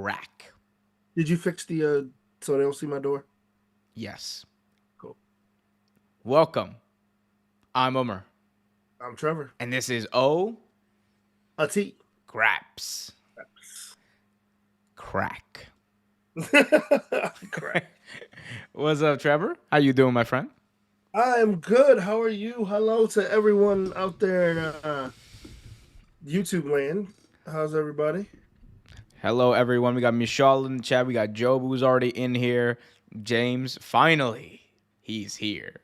crack. Did you fix the so they don't see my door? Yes. Cool. Welcome. I'm Omer. I'm Trevor. And this is O. A T. Graps. Crack. Crack. What's up, Trevor? How you doing, my friend? I am good. How are you? Hello to everyone out there in YouTube land. How's everybody? Hello, everyone. We got Michelle in the chat. We got Job, who's already in here. James, finally, he's here.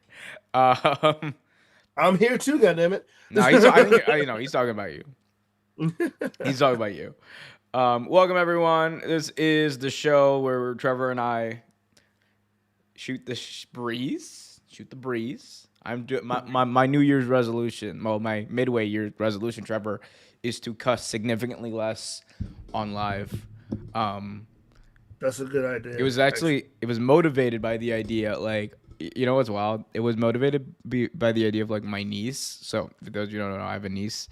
I'm here too, goddammit. No, he's talking about you. He's talking about you. Welcome, everyone. This is the show where Trevor and I shoot the breeze. Shoot the breeze. I'm doing my New Year's resolution. Well, my midway year resolution, Trevor, is to cuss significantly less on live. That's a good idea. It was it was motivated by the idea, like, you know what's wild? It was motivated by the idea of like my niece. So for those of you who don't know, I have a niece,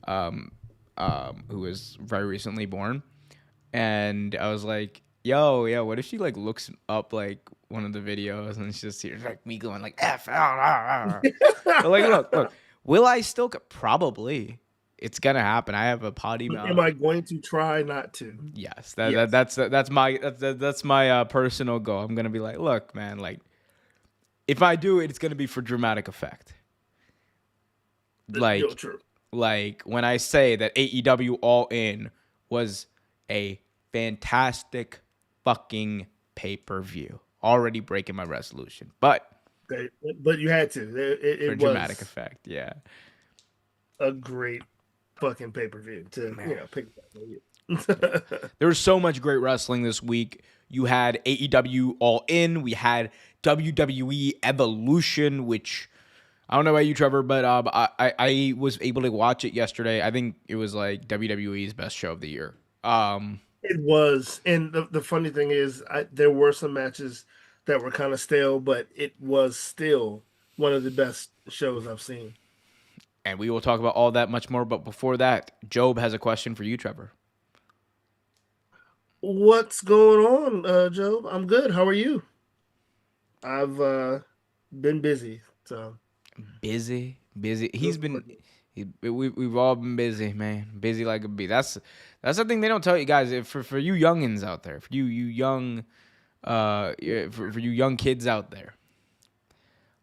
who was very recently born, and I was like, yo, yeah, what if she like looks up like one of the videos and she just hears like me going like F. But like, look, will I still? Probably. It's gonna happen. I have a potty mouth. Am I going to try not to? Yes, that's my personal goal. I'm gonna be like, look, man, like, if I do it, it's gonna be for dramatic effect. Like, true. Like when I say that AEW All In was a fantastic fucking pay-per-view. Already breaking my resolution, but you had to. It for dramatic effect, yeah. A great fucking pay-per-view to pick that. There was so much great wrestling this week. You had AEW All In. We had WWE Evolution, which I don't know about you, Trevor, but I was able to watch it yesterday. I think it was like WWE's best show of the year. It was, and the funny thing is, there were some matches that were kind of stale, but it was still one of the best shows I've seen. And we will talk about all that much more. But before that, Job has a question for you, Trevor. What's going on, Job? I'm good. How are you? I've been busy. So busy. We've all been busy, man. Busy like a bee. That's the thing they don't tell you guys. For you youngins out there, for you young, for you young kids out there,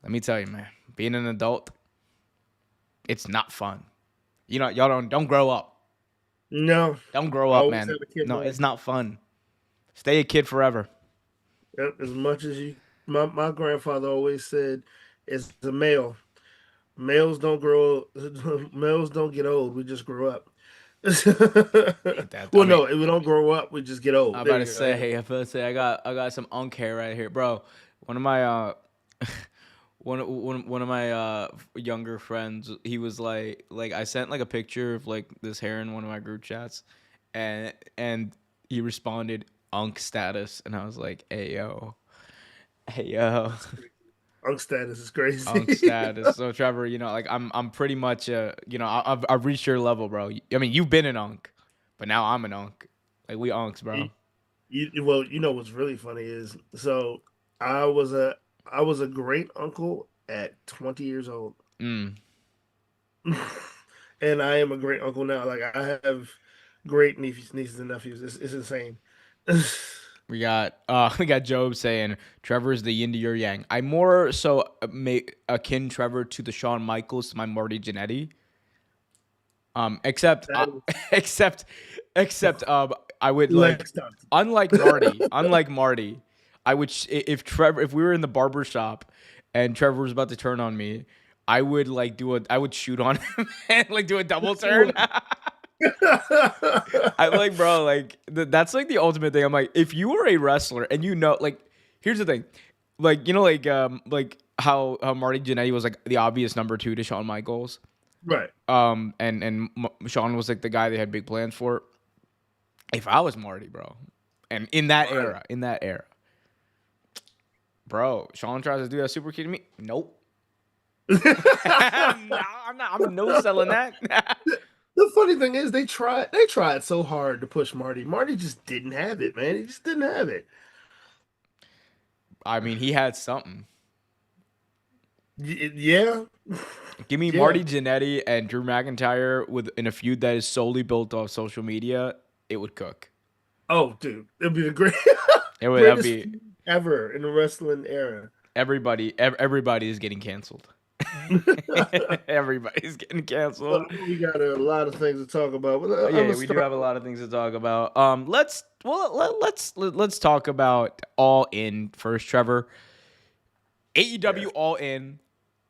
let me tell you, man. Being an adult, it's not fun. You know, y'all don't grow up. No. Don't grow up, man. No, it's not fun. Stay a kid forever. Yep, as much as you. My grandfather always said, "As a male, males don't get old. We just grow up." We don't grow up. We just get old. I'm about to say, I got some unk hair right here, bro. One of my one of my younger friends, he was like I sent like a picture of like this hair in one of my group chats, and he responded unk status, and I was like, hey yo. Unk status is crazy. Unk status. So Trevor, you know, like I'm pretty much I've reached your level, bro. I mean, you've been an unk, but now I'm an unk. Like, we unks, bro. Well, you know what's really funny is, so I was a great uncle at 20 years old. And I am a great uncle now. Like, I have great nieces and nephews. It's insane. We got Job saying Trevor's the yin to your yang. I more so akin Trevor to the Shawn Michaels to my Marty Jannetty. Except I would like, unlike Marty, I would if we were in the barber shop and Trevor was about to turn on me, I would shoot on him and like do a double turn. I'm like, bro, like that's like the ultimate thing. I'm like, if you were a wrestler and you know, like, here's the thing, like, you know, like how Marty Jannetty was like the obvious number 2 to Shawn Michaels, right? And Shawn was like the guy they had big plans for. If I was Marty, bro, and in that era, bro, Shawn tries to do that super kick to me. Nope. I'm no selling that. The funny thing is, they tried so hard to push Marty. Marty just didn't have it, man. He just didn't have it. I mean, he had something. Yeah, Give me yeah. Marty Jannetty and Drew McIntyre in a feud that is solely built off social media. It would cook. Oh, dude, it'd be the That'd greatest be feud ever in the wrestling era. everybody is getting canceled. Everybody's getting Well, canceled. we got a lot of things to talk about, but I'm Yeah, gonna we do start. have a lot of things to talk about. Let's talk about All In first, Trevor. AEW Yes. All In,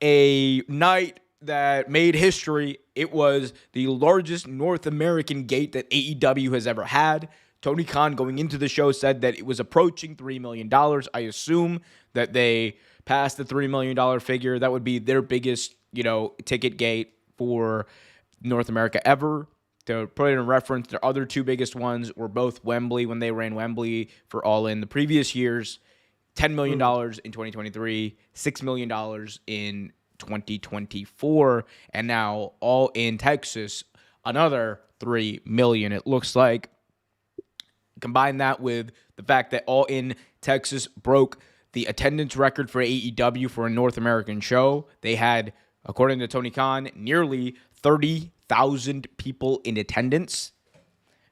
a night that made history. It was the largest North American gate that AEW has ever had. Tony Khan going into the show said that it was approaching $3 million. I assume that they passed the $3 million figure. That would be their biggest, ticket gate for North America ever. To put it in reference, their other two biggest ones were both Wembley when they ran Wembley for All In the previous years. $10 million Mhm. in 2023, $6 million in 2024, and now All In Texas, another $3 million. It looks like. Combine that with the fact that All In Texas broke the attendance record for AEW for a North American show. They had, according to Tony Khan, nearly 30,000 people in attendance.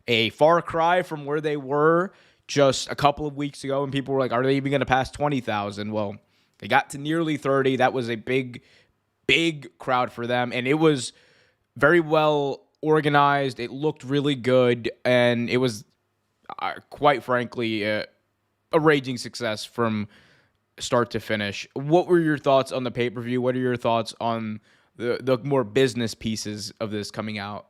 A far cry from where they were just a couple of weeks ago, and people were like, are they even going to pass 20,000? Well, they got to nearly 30. That was a big, big crowd for them, and it was very well organized. It looked really good, and it was, quite frankly, a raging success from start to finish. What were your thoughts on the pay-per-view? What are your thoughts on the more business pieces of this coming out?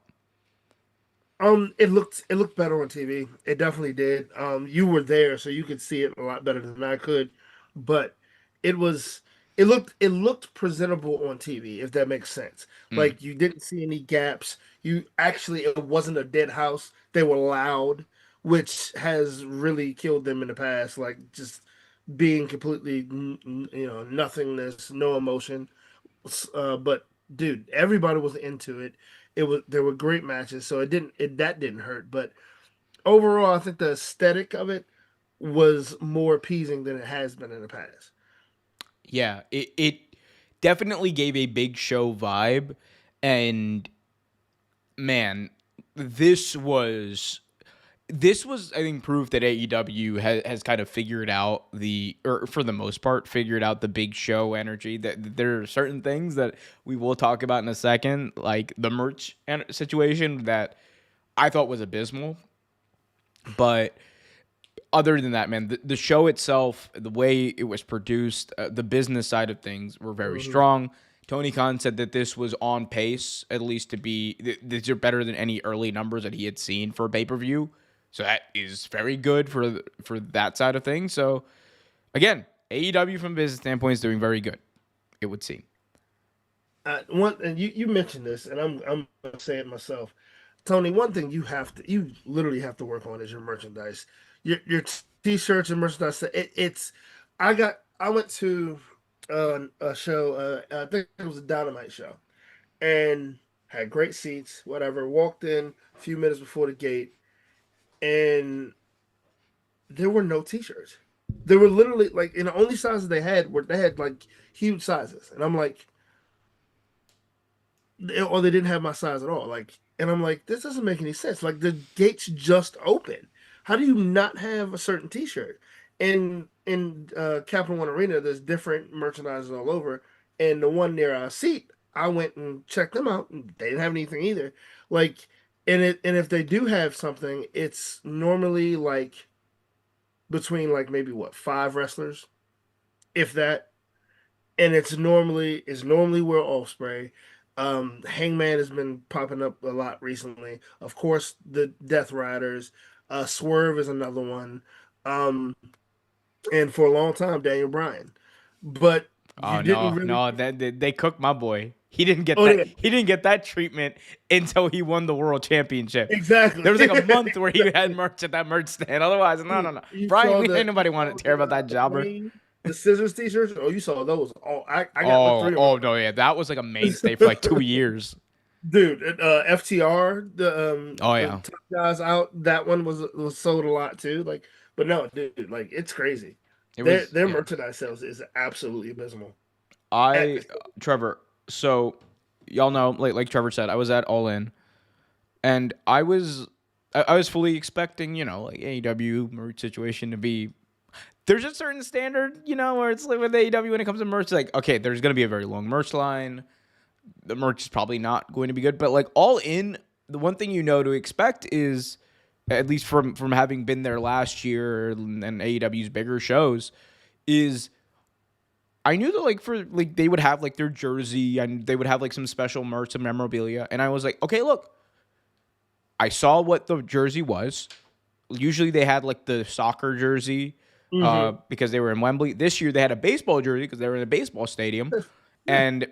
It looked better on TV. It definitely did. You were there, so you could see it a lot better than I could. But it was it looked presentable on TV, if that makes sense. Mm. Like you didn't see any gaps. You actually it wasn't a dead house. They were loud, which has really killed them in the past. Like just being completely nothingness, no emotion. But dude, everybody was into it. There were great matches, so that didn't hurt. But overall, I think the aesthetic of it was more appeasing than it has been in the past. Yeah, it definitely gave a big show vibe, and man, this was I think proof that AEW has kind of figured out or for the most part figured out the big show energy. That there are certain things that we will talk about in a second, like the merch situation that I thought was abysmal, but other than that, man, the show itself, the way it was produced, the business side of things were very Mhm. strong. Tony Khan said that this was on pace, at least to be, these are better than any early numbers that he had seen for pay per view. So that is very good for that side of things. So again, AEW from a business standpoint is doing very good, it would seem. One and you mentioned this, and I'm gonna say it myself, Tony. One thing you literally have to work on is your merchandise, your t-shirts and merchandise. I went to a show. I think it was a Dynamite show, and had great seats. Whatever. Walked in a few minutes before the gate, and there were no t-shirts. They were literally like, and the only sizes they had like huge sizes, and I'm like, or they didn't have my size at all. Like, and I'm like, this doesn't make any sense. Like, the gates just open. How do you not have a certain T-shirt? In Capital One Arena, there's different merchandise all over, and the one near our seat, I went and checked them out, and they didn't have anything either. Like, and if they do have something, it's normally like between like maybe what, five wrestlers, if that, and it's normally Will Ospreay. Hangman has been popping up a lot recently. Of course, the Death Riders. Swerve is another one. Um, and for a long time, Daniel Bryan. But you Oh didn't no, really. no, they cooked my boy. He didn't get Oh that. yeah, He didn't get that treatment until he won the world championship. exactly. There was like a month where he had Exactly. merch at that merch stand. Otherwise, no, no, Dude, no. Brian, we ain't nobody you want saw to care about that the jobber. Queen, the scissors T-shirts. Oh, you saw those. Oh, I got like Oh, three of oh no, yeah, that was like a mainstay for like 2 years. Dude, FTR, Oh the yeah, top guys out. That one was sold a lot too. Like, but no, dude, like it's crazy. it Their was. their Yeah, merchandise sales is absolutely abysmal. At I Trevor. So y'all know, like Trevor said, I was at All In, and I was fully expecting, like AEW merch situation to be. There's a certain standard, where it's like with AEW when it comes to merch, like okay, there's gonna be a very long merch line. The merch is probably not going to be good, but like All In, the one thing to expect is, at least from having been there last year and AEW's bigger shows, is I knew that like for like they would have like their jersey and they would have like some special merch, some memorabilia, and I was like, okay, look, I saw what the jersey was. Usually they had like the soccer jersey hmm because they were in Wembley. This year they had a baseball jersey because they were in a baseball stadium, Yeah. and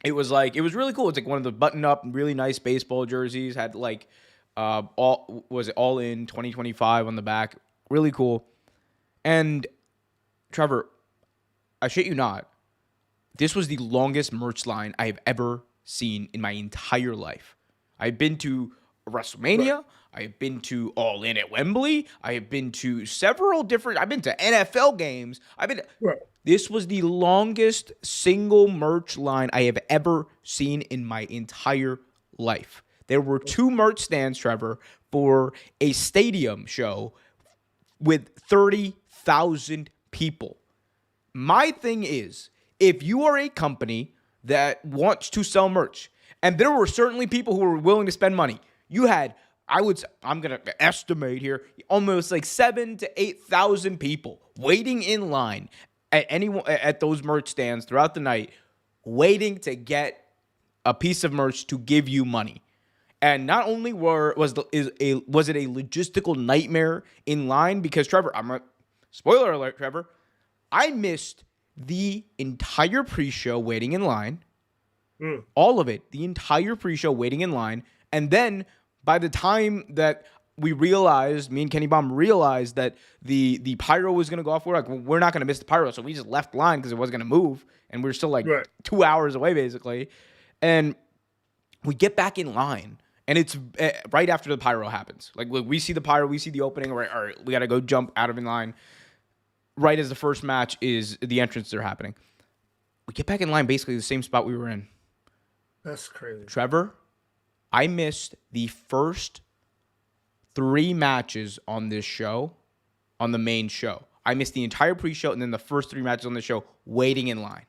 it was really cool. It's like one of the button up, really nice baseball jerseys. Had like all was it All In 2025 on the back, really cool. And Trevor, I shit you not, this was the longest merch line I have ever seen in my entire life. I've been to Right. WrestleMania. I have been to All In at Wembley. I have been to several different. I've been to NFL games. I've been. Right. This was the longest single merch line I have ever seen in my entire life. There were two merch stands, Trevor, for a stadium show with 30,000 people. My thing is, if you are a company that wants to sell merch, and there were certainly people who were willing to spend money, you had, I'm gonna estimate here, almost like 7 to 8,000 people waiting in line at those merch stands throughout the night, waiting to get a piece of merch to give you money. And not only was it a logistical nightmare in line because Trevor, spoiler alert, Trevor, I missed the entire pre-show waiting in line, Mm. all of it, the entire pre-show waiting in line, and then by the time that me and Kenny Baum realized that the pyro was gonna go off, we're like, well, we're not gonna miss the pyro, so we just left line because it wasn't gonna move, and we are still like Right. 2 hours away basically, and we get back in line. And it's right after the pyro happens. Like we see the pyro, we see the opening. Right, all right, we gotta go jump out of in line right as the first match is the entrance are happening. We get back in line basically the same spot we were in. That's crazy. Trevor, I missed the first three matches on this show, on the main show. I missed the entire pre-show and then the first three matches on the show waiting in line.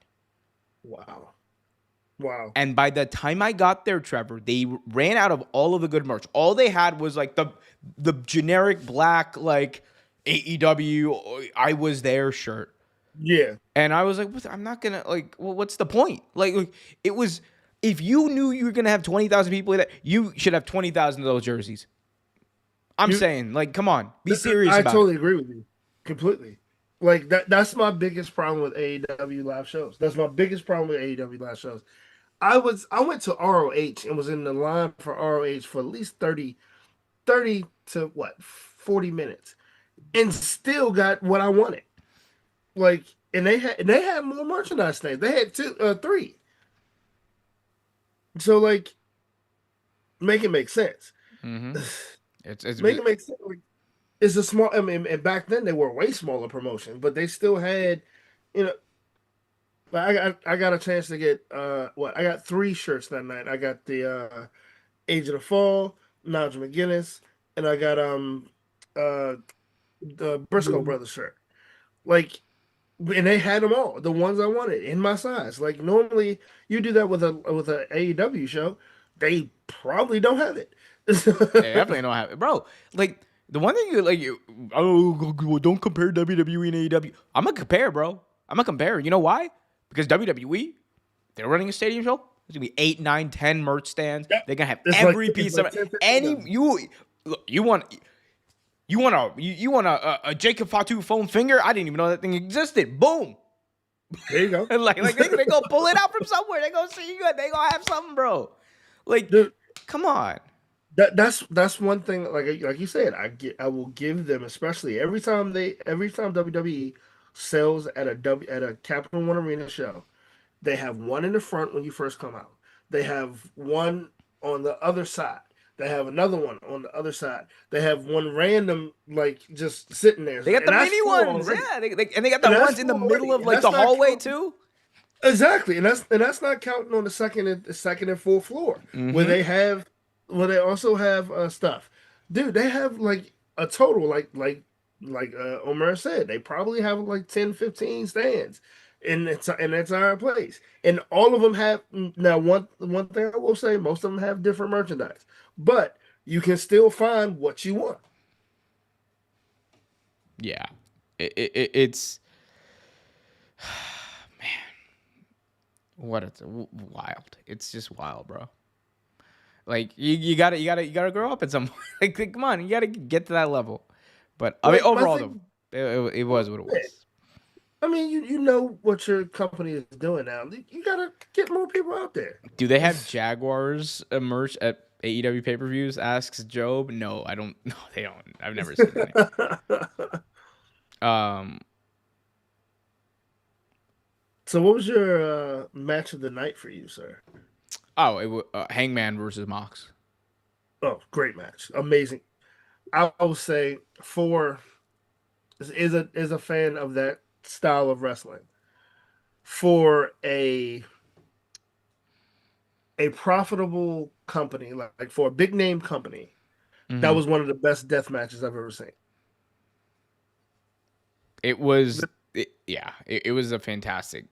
Wow. Wow. And by the time I got there, Trevor, they ran out of all of the good merch. All they had was like the generic black like AEW I was there shirt. Yeah. And I was like, I'm not gonna like. Well, what's the point? Like, it was. If you knew you were gonna have 20,000 people there, you should have 20,000 of those jerseys. I'm You saying, like, come on, be serious I about it. totally agree with you. Completely. Like that's my biggest problem with AEW live shows. That's my biggest problem with AEW live shows. I went to ROH and was in the line for ROH for at least 30 to what 40 minutes and still got what I wanted. Like and they had more merchandise things. They had three. So like make it make sense. Mm-hmm. It's Make it make sense. Like, it's a small I mean and back then they were way smaller promotion, but they still had you know like I got a chance to get what I got three shirts that night. I got the Age of the Fall, Nigel McGuinness, and I got the Briscoe Brothers shirt. Like, and they had them all, the ones I wanted in my size. Like normally you do that with a AEW show, they probably don't have it. they definitely don't have it, bro. Like the one thing don't compare WWE and AEW. I'm gonna compare, bro. I'm gonna compare. You know why? Because WWE, they're running a stadium show. There's gonna be 8, 9, 10 merch stands. Yep. They're gonna have It's like every it's piece of like it. 10, 15 Any of them. you want a Jacob Fatu foam finger? I didn't even know that thing existed. Boom. There you go. like they gonna pull it out from somewhere. They gonna see you. They gonna have something, bro. Like, Dude, come on. that's one thing like you said I will give them especially every time WWE sells at a Capital One Arena show they have one in the front when you first come out They have one on the other side. They have another one on the other side. They have one random, like, just sitting there, They got and the that's mini full ones, already. yeah. And they got And the that's ones in the full middle already. of And like that's the not hallway counting. too. Exactly, and that's not counting on the second and fourth floor where Mm-hmm. they have where they also have stuff. Dude, they have like a total like Omer said, they probably have like 10, 15 stands in the entire place. And all of them have now one thing I will say, most of them have different merchandise. But you can still find what you want. Yeah, it's it's wild. It's just wild, bro. Like you gotta grow up at some point. Like, come on, you gotta get to that level. But I mean, Like my overall though, thing, it was what it yeah, was. I mean, you know what your company is doing now. You gotta get more people out there. Do they have Jaguars merch at AEW pay per views? Asks Job. No, I don't. No, they don't. I've never seen any. Um. So, what was your match of the night for you, sir? Oh, Hangman versus Mox. Oh, great match, amazing. I would say for is a fan of that style of wrestling. For a profitable company, like for a big name company, that Hmm. was one of the best death matches I've ever seen. It was. Yeah, it was a fantastic.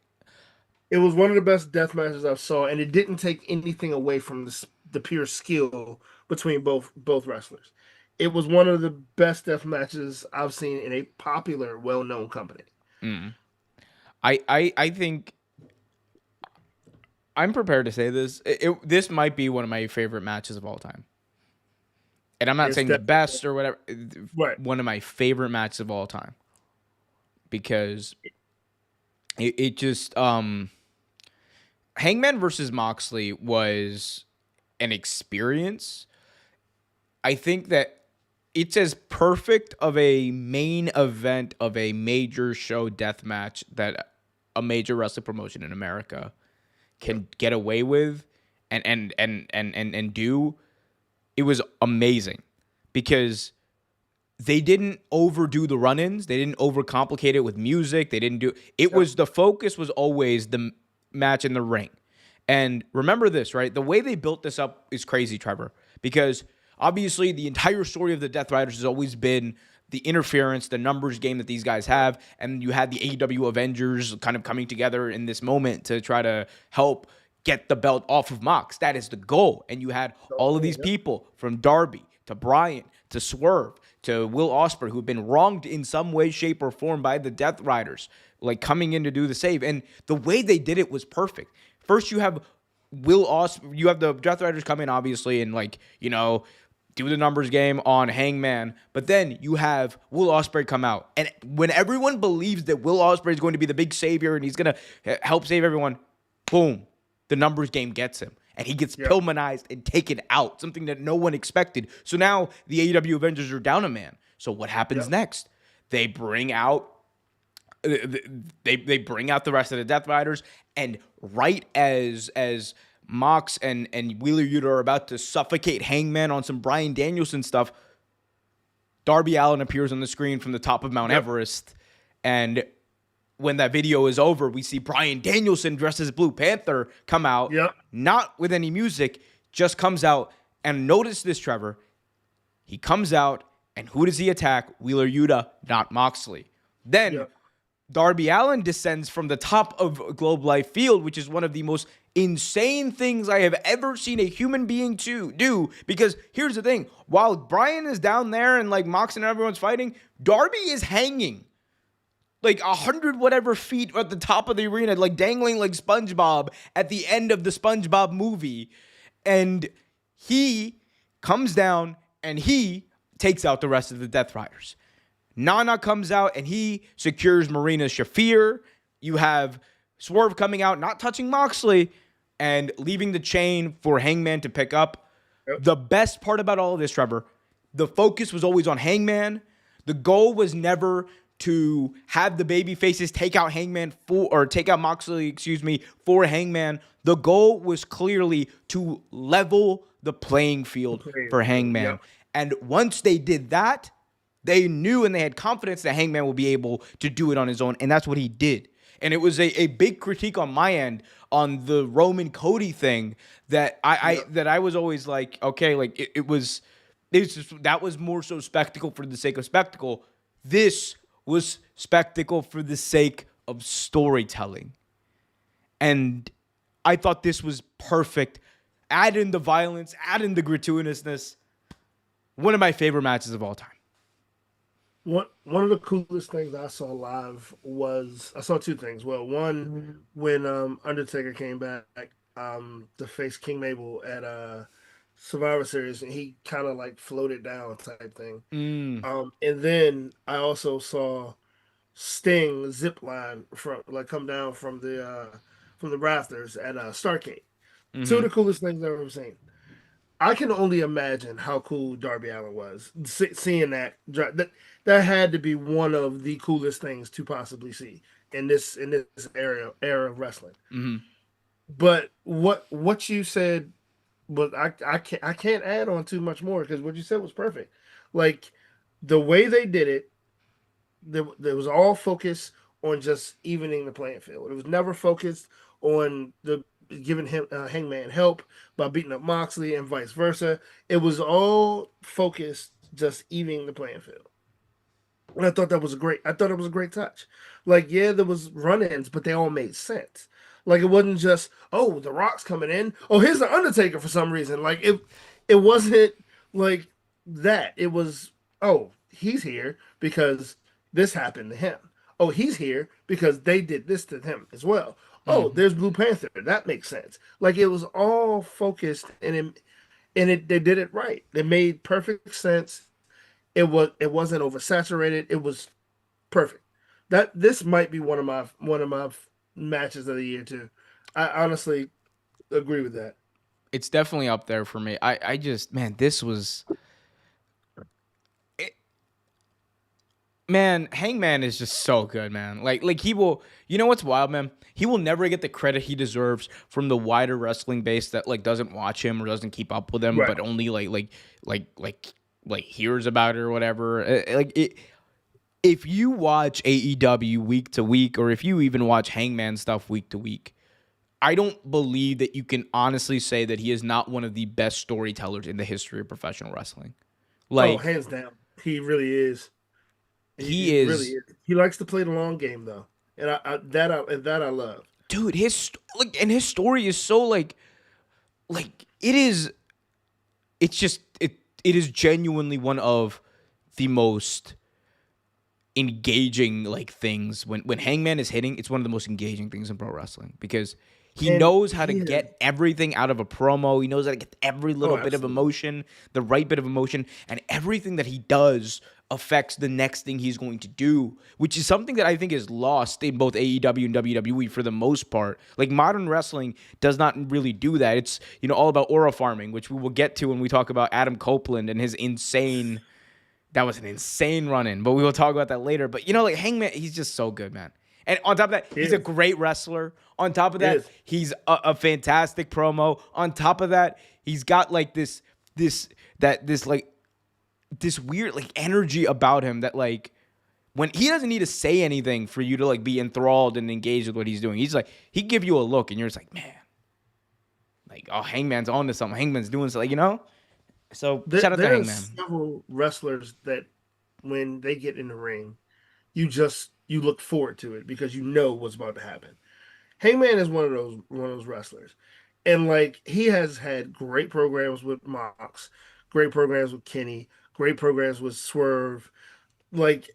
It was one of the best death matches I saw, and it didn't take anything away from the pure skill between both wrestlers. It was one of the best death matches I've seen in a popular, well-known company. Mm. I think I'm prepared to say this. This might be one of my favorite matches of all time. And I'm not It's saying the definitely best or whatever. right. One of my favorite matches of all time because it just Hangman versus Moxley was an experience. I think that it's as perfect of a main event of a major show death match that a major wrestling promotion in America can get away with and do. It was amazing because they didn't overdo the run-ins. They didn't overcomplicate it with music. They didn't do it. Yep. Was the focus was always the match in the ring. And remember this, right? The way they built this up is crazy, Trevor, because obviously the entire story of the Death Riders has always been the interference, the numbers game that these guys have, and you had the AEW Avengers kind of coming together in this moment to try to help get the belt off of Mox. That is the goal. And you had all of these Yep. people from Darby to Bryan to Swerve to Will Ospreay who've been wronged in some way, shape, or form by the Death Riders, like coming in to do the save. And the way they did it was perfect. First, you have you have the Death Riders come in, obviously, and do the numbers game on Hangman. But then you have Will Ospreay come out. And when everyone believes that Will Ospreay is going to be the big savior and he's going to help save everyone, boom, the numbers game gets him. And he gets Yep. Pillmanized and taken out, something that no one expected. So now the AEW Avengers are down a man. So what happens Yep. next? They bring out they bring out the rest of the Death Riders, and right as Mox and Wheeler Yuta are about to suffocate Hangman on some Bryan Danielson stuff, Darby Allin appears on the screen from the top of Mount Yep. Everest, and when that video is over, we see Bryan Danielson dressed as Blue Panther come out, Yep. not with any music, just comes out. And notice this, Trevor. He comes out, and who does he attack? Wheeler Yuta, not Moxley. Then Yep. Darby Allin descends from the top of Globe Life Field, which is one of the most insane things I have ever seen a human being to do. Because here's the thing. While Bryan is down there and like Mox and everyone's fighting, Darby is hanging like 100 whatever feet at the top of the arena, like dangling like SpongeBob at the end of the SpongeBob movie. And he comes down and he takes out the rest of the Death Riders. Nana comes out and he secures Marina Shafir. You have Swerve coming out, not touching Moxley, and leaving the chain for Hangman to pick up. Yep. The best part about all of this, Trevor, the focus was always on Hangman. The goal was never to have the baby faces take out Moxley, for Hangman. The The goal was clearly to level the playing The field playing for field. Hangman. Yep. And once they did that, they knew and they had confidence that Hangman would be able to do it on his own. And that's what he did. And it was a big critique on my end on the Roman Cody thing that Yep. I was always like, okay, like it's just, that was more so spectacle for the sake of spectacle. This was spectacle for the sake of storytelling. And I thought this was perfect. Add in the violence, add in the gratuitousness. One of my favorite matches of all time. One of the coolest things I saw live was I saw two things. Well, one when Undertaker came back to face King Mabel at Survivor Series, and he kind of like floated down type thing. Mm. And then I also saw Sting zip line from like come down from the rafters at Starcade. Two of Mm-hmm. the coolest things I've ever seen. I can only imagine how cool Darby Allin was. Seeing that had to be one of the coolest things to possibly see in this era of wrestling. Mm-hmm. But what you said, but I can't add on too much more because what you said was perfect. Like the way they did it, there was all focus on just evening the playing field. It was never focused on the giving him Hangman help by beating up Moxley and vice versa. It was all focused just evening the playing field. And I thought that was a great. I thought it was a great touch. Like, yeah, there was run-ins, but they all made sense. Like, it wasn't just, oh, the Rock's coming in. Oh, here's the Undertaker for some reason. Like, it wasn't like that. It was, oh, he's here because this happened to him. Oh, he's here because they did this to him as well. Oh, Mm-hmm. there's Blue Panther. That makes sense. Like, it was all focused, and they did it right. They made perfect sense. It wasn't oversaturated. It was perfect. That this might be one of my matches of the year too. I honestly agree with that. It's definitely up there for me. I just, man, this was. It, man, Hangman is just so good, man. Like he will. You know what's wild, man? He will never get the credit he deserves from the wider wrestling base that like doesn't watch him or doesn't keep up with him, Right. but only like like hears about it or whatever. Like it. If you watch AEW week to week, or if you even watch Hangman stuff week to week, I don't believe that you can honestly say that he is not one of the best storytellers in the history of professional wrestling. Oh, Like hands down. He really is. He he really is, is. He likes to play the long game though. And that I love. dude. His like, and his story is so like it is. It's just it is genuinely one of the most engaging like things when Hangman is hitting. It's one of the most engaging things in pro wrestling because he And knows how to he is get everything out of a promo. He knows how to get every oh little bit of absolutely. emotion, the right bit of emotion, and everything that he does affects the next thing he's going to do, which is something that I think is lost in both AEW and WWE for the most part. Like modern wrestling does not really do that. It's, you know, all about aura farming, which we will get to when we talk about Adam Copeland and his insane, that was an insane run in, but we will talk about that later. But you know, like Hangman, he's just so good, man. And on top of that, He he's a is. great wrestler. On top of He that, is. he's a fantastic promo. On top of that, he's got like this that this like this weird like energy about him that like when he doesn't need to say anything for you to like be enthralled and engaged with what he's doing. He's like he give you a look and you're just like, man, like oh Hangman's on to something. Hangman's doing something, you know. So shout out to There are Hangman. several wrestlers that when they get in the ring, you look forward to it because you know what's about to happen. Hangman is one of those wrestlers, and like he has had great programs with Mox, great programs with Kenny, great programs with Swerve. Like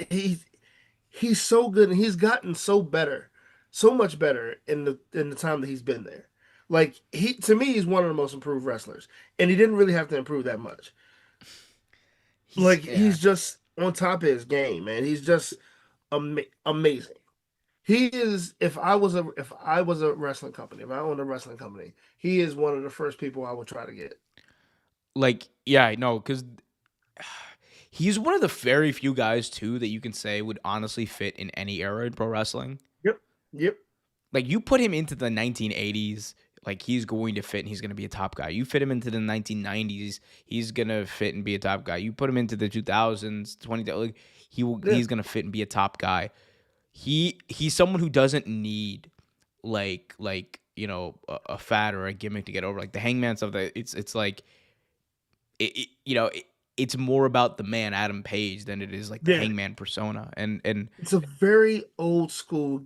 he's so good, and he's gotten so better, so much better in the time that he's been there. Like he to me, he's one of the most improved wrestlers, and he didn't really have to improve that much. He's Like yeah. he's just on top of his game, man. He's just amazing. He is. If I was a wrestling company, if I owned a wrestling company, he is one of the first people I would try to get. Like yeah, I know because he's one of the very few guys too that you can say would honestly fit in any era in pro wrestling. Yep. Yep. Like, you put him into the 1980s, like, he's going to fit and he's going to be a top guy. You fit him into the 1990s, he's going to fit and be a top guy. You put him into the 2000s, like, Yeah, he's going to fit and be a top guy. He's someone who doesn't need a fad or a gimmick to get over. Like the Hangman stuff, that it's like it's more about the man Adam Page than it is like the yeah. Hangman persona. And It's a very old school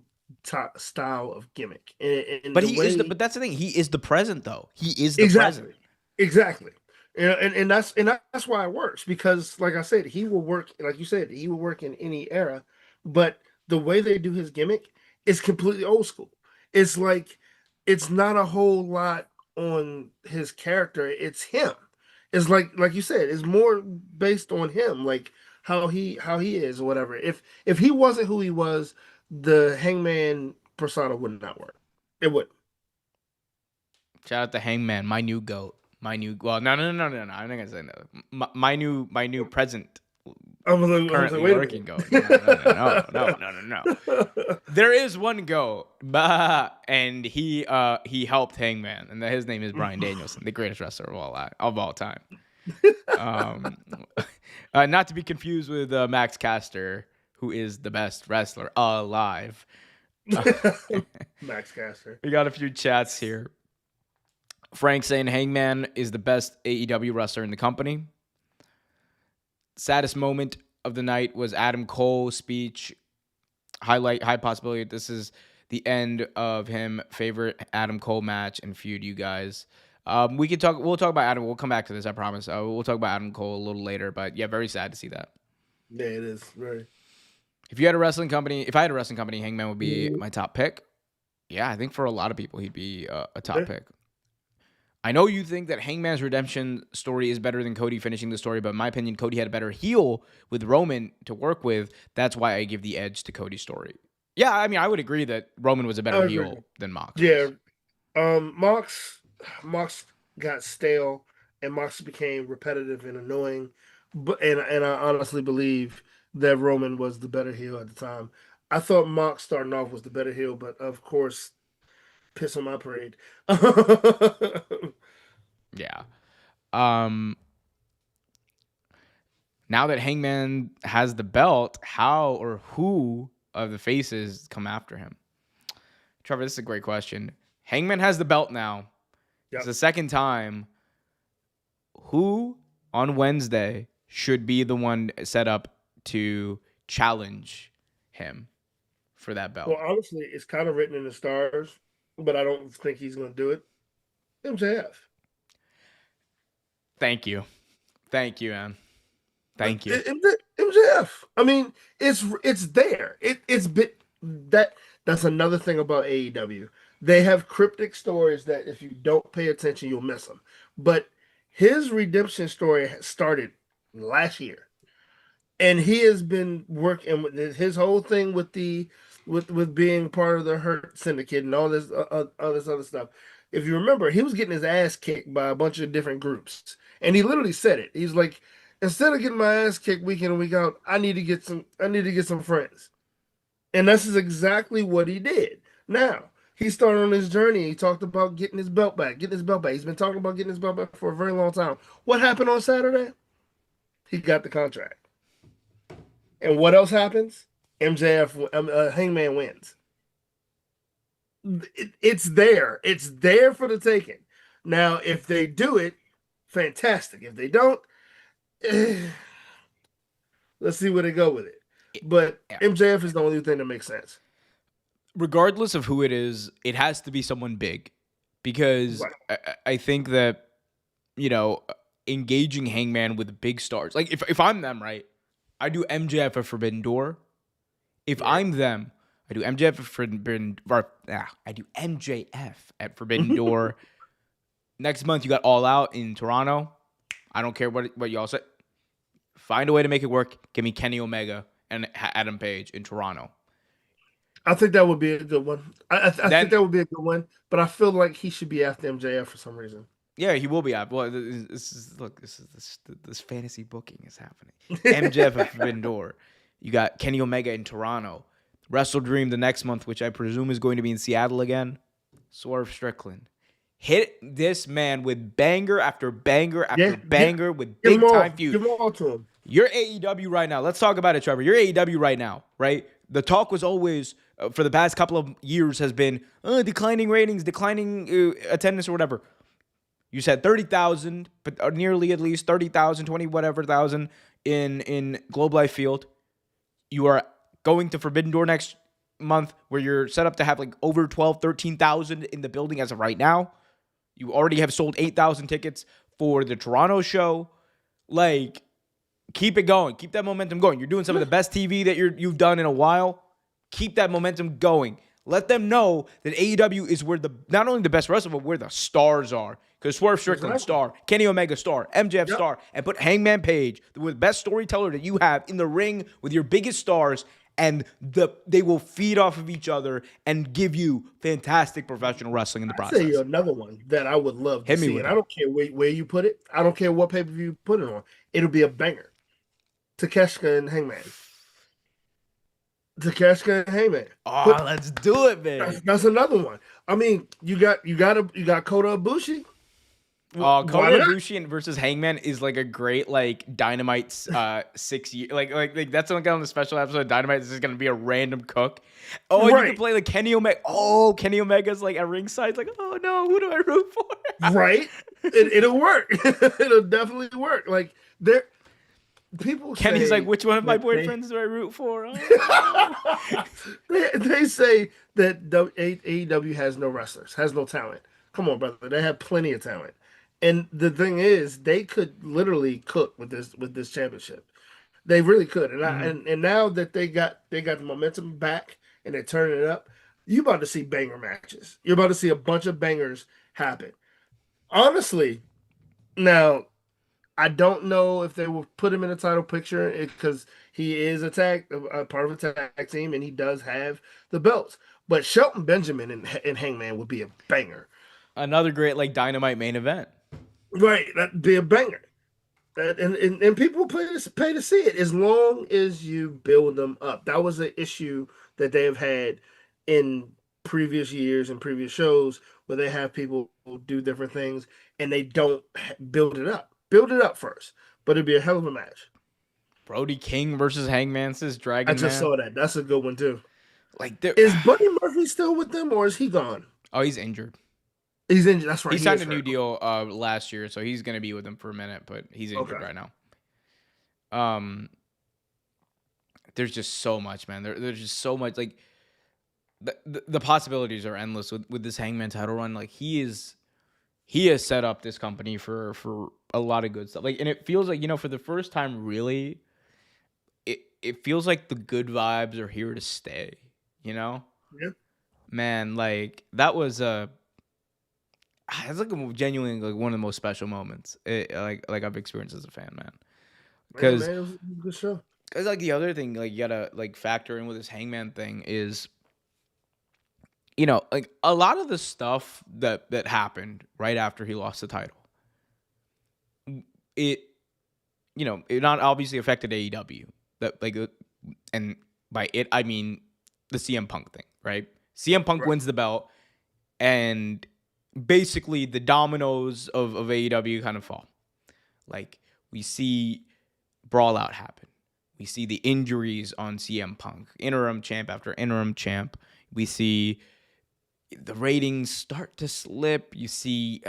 style of gimmick, and but the but way that's the thing. He is the present though. He is the present. exactly, exactly. And that's why it works because, like I said, he will work. Like you said, he will work in any era. But the way they do his gimmick is completely old school. It's like it's not a whole lot on his character. It's him. It's like you said, it's more based on him, like how he is or whatever. If he wasn't who he was, the Hangman persona would not work. It would. Shout out to Hangman, my new goat. My new no. I'm not gonna say no. My new present I was like, currently wait a working goat. No. minute. There is one goat, and he helped Hangman, and his name is Bryan Danielson, the greatest wrestler of all time. Um, not to be confused with Max Caster, who is the best wrestler alive. Max Caster. We got a few chats here. Frank saying Hangman is the best AEW wrestler in the company. Saddest moment of the night was Adam Cole's speech. High possibility this is the end of him favorite Adam Cole match and feud, you guys. We'll talk about Adam. We'll come back to this, I promise. We'll talk about Adam Cole a little later, but yeah, very sad to see that. Yeah, it is very. If I had a wrestling company, Hangman would be my top pick. Yeah, I think for a lot of people, he'd be a top pick. I know you think that Hangman's redemption story is better than Cody finishing the story, but in my opinion, Cody had a better heel with Roman to work with. That's why I give the edge to Cody's story. Yeah, I mean, I would agree that Roman was a better heel than Mox. Yeah, Mox got stale, and Mox became repetitive and annoying. And I honestly believe that Roman was the better heel at the time. I thought Mox starting off was the better heel, but of course, piss on my parade. Yeah. Now that Hangman has the belt, how or who of the faces come after him? Trevor, this is a great question. Hangman has the belt now. Yep. It's the second time. Who on Wednesday should be the one set up to challenge him for that belt? Well, honestly, it's kind of written in the stars, but I don't think he's going to do it. MJF. Thank you, man. Thank you. MJF. I mean, it's there. It's been that's another thing about AEW. They have cryptic stories that if you don't pay attention, you'll miss them. But his redemption story started last year, and he has been working with his whole thing with with being part of the Hurt Syndicate and all this other stuff. If you remember, he was getting his ass kicked by a bunch of different groups, and he literally said it. He's like, instead of getting my ass kicked week in and week out, I need to get some friends, and this is exactly what he did. Now he started on his journey. He talked about getting his belt back. He's been talking about getting his belt back for a very long time. What happened on Saturday? He got the contract. And what else happens? Hangman wins. It's there. It's there for the taking. Now, if they do it, fantastic. If they don't, let's see where they go with it. But MJF is the only thing that makes sense. Regardless of who it is, it has to be someone big, because I think that, engaging Hangman with big stars, like if I'm them, right, I do MJF at Forbidden Door. If I'm them, I do MJF at Forbidden Door. Next month you got All Out in Toronto. I don't care what y'all say. Find a way to make it work. Give me Kenny Omega and Adam Page in Toronto. I think that would be a good one. I think that would be a good one, but I feel like he should be after MJF for some reason. Yeah, he will be after. Well, this fantasy booking is happening. MJF at Forbidden Door. You got Kenny Omega in Toronto. Wrestle Dream the next month, which I presume is going to be in Seattle again. Swerve Strickland. Hit this man with banger after banger after Yeah, banger with give them big all. time feud. Give them all to him. You're AEW right now. Let's talk about it, Trevor. You're AEW right now, right? The talk was always, for the past couple of years, has been declining ratings, declining attendance, or whatever. You said 30,000, but nearly at least 30,000, 20 whatever thousand in Globe Life Field. You are going to Forbidden Door next month, where you're set up to have like over 12, 13,000 in the building as of right now. You already have sold 8,000 tickets for the Toronto show. Like, keep it going. Keep that momentum going. You're doing some of the best TV that you've done in a while. Keep that momentum going. Let them know that AEW is where not only the best wrestler, but where the stars are. Because Swerve Strickland, star. Kenny Omega, star. MJF, star. And put Hangman Page, the best storyteller that you have, in the ring with your biggest stars. And they will feed off of each other and give you fantastic professional wrestling in the process. I'll tell you another one that I would love to see. And I don't care where you put it. I don't care what pay-per-view you put it on. It'll be a banger. Takeshita and Hangman. Takeshita and Heyman. Let's do it, man. That's another one. I mean, you got Kota Ibushi. Kota Ibushi versus Hangman is like a great Dynamite 6 year like that's like on the special episode of Dynamite. This is gonna be a random cook. Oh, right. You can play like Kenny Omega. Oh, Kenny Omega's like at ringside. It's like, oh no, who do I root for? Right. It'll work. It'll definitely work. Like there. People Kenny's like, which one of my boyfriends do I root for? Oh. they say that AEW has no wrestlers, has no talent. Come on, brother. They have plenty of talent. And the thing is, they could literally cook with this championship. They really could. And and now that they got the momentum back and they're turning it up, you're about to see banger matches. You're about to see a bunch of bangers happen. Honestly, now I don't know if they will put him in the title picture because he is a part of a tag team and he does have the belts. But Shelton Benjamin and Hangman would be a banger. Another great Dynamite main event. Right, that'd be a banger. And people pay to see it as long as you build them up. That was an issue that they have had in previous years and previous shows where they have people do different things and they don't build it up. Build it up first, but it'd be a hell of a match. Brody King versus Hangman says Dragon Man. I just saw that. That's a good one too. Is Buddy Murphy still with them or is he gone? Oh, he's injured. He's injured. That's right. He signed a new deal last year, so he's going to be with them for a minute, but he's injured right now. There's just so much, man. There's just so much. Like the possibilities are endless with this Hangman title run. Like he has set up this company for a lot of good stuff. Like, and it feels like, for the first time, really, it feels like the good vibes are here to stay. Yeah. Man, like that was it's like genuinely like one of the most special moments like I've experienced as a fan, man. Because it was a good show. Because like the other thing, like you gotta factor in with this Hangman thing is, like a lot of the stuff that happened right after he lost the title, it not obviously affected AEW. That and by it I mean the CM Punk thing, right? CM Punk wins the belt, and basically the dominoes of AEW kind of fall. Like we see Brawl Out happen. We see the injuries on CM Punk, interim champ after interim champ. We see the ratings start to slip. You see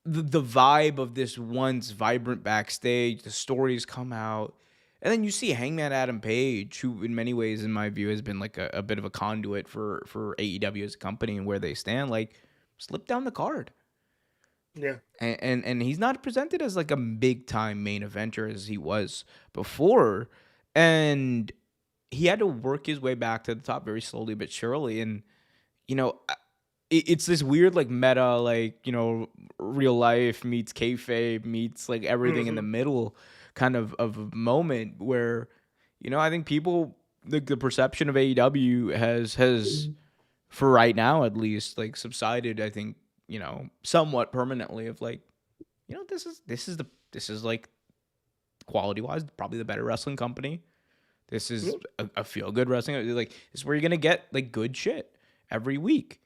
the vibe of this once vibrant backstage. The stories come out. And then you see Hangman Adam Page, who in many ways, in my view, has been like a bit of a conduit for AEW as a company and where they stand, like slip down the card. Yeah. And he's not presented as like a big time main eventer as he was before. And he had to work his way back to the top very slowly but surely. And, it's this weird like meta, like, real life meets kayfabe meets like everything in the middle kind of a moment where, I think people, the perception of AEW has for right now at least, like subsided, I think, somewhat permanently of like, this is like quality wise probably the better wrestling company. This Yeah, is a feel good wrestling. Like it's where you're gonna get like good shit every week,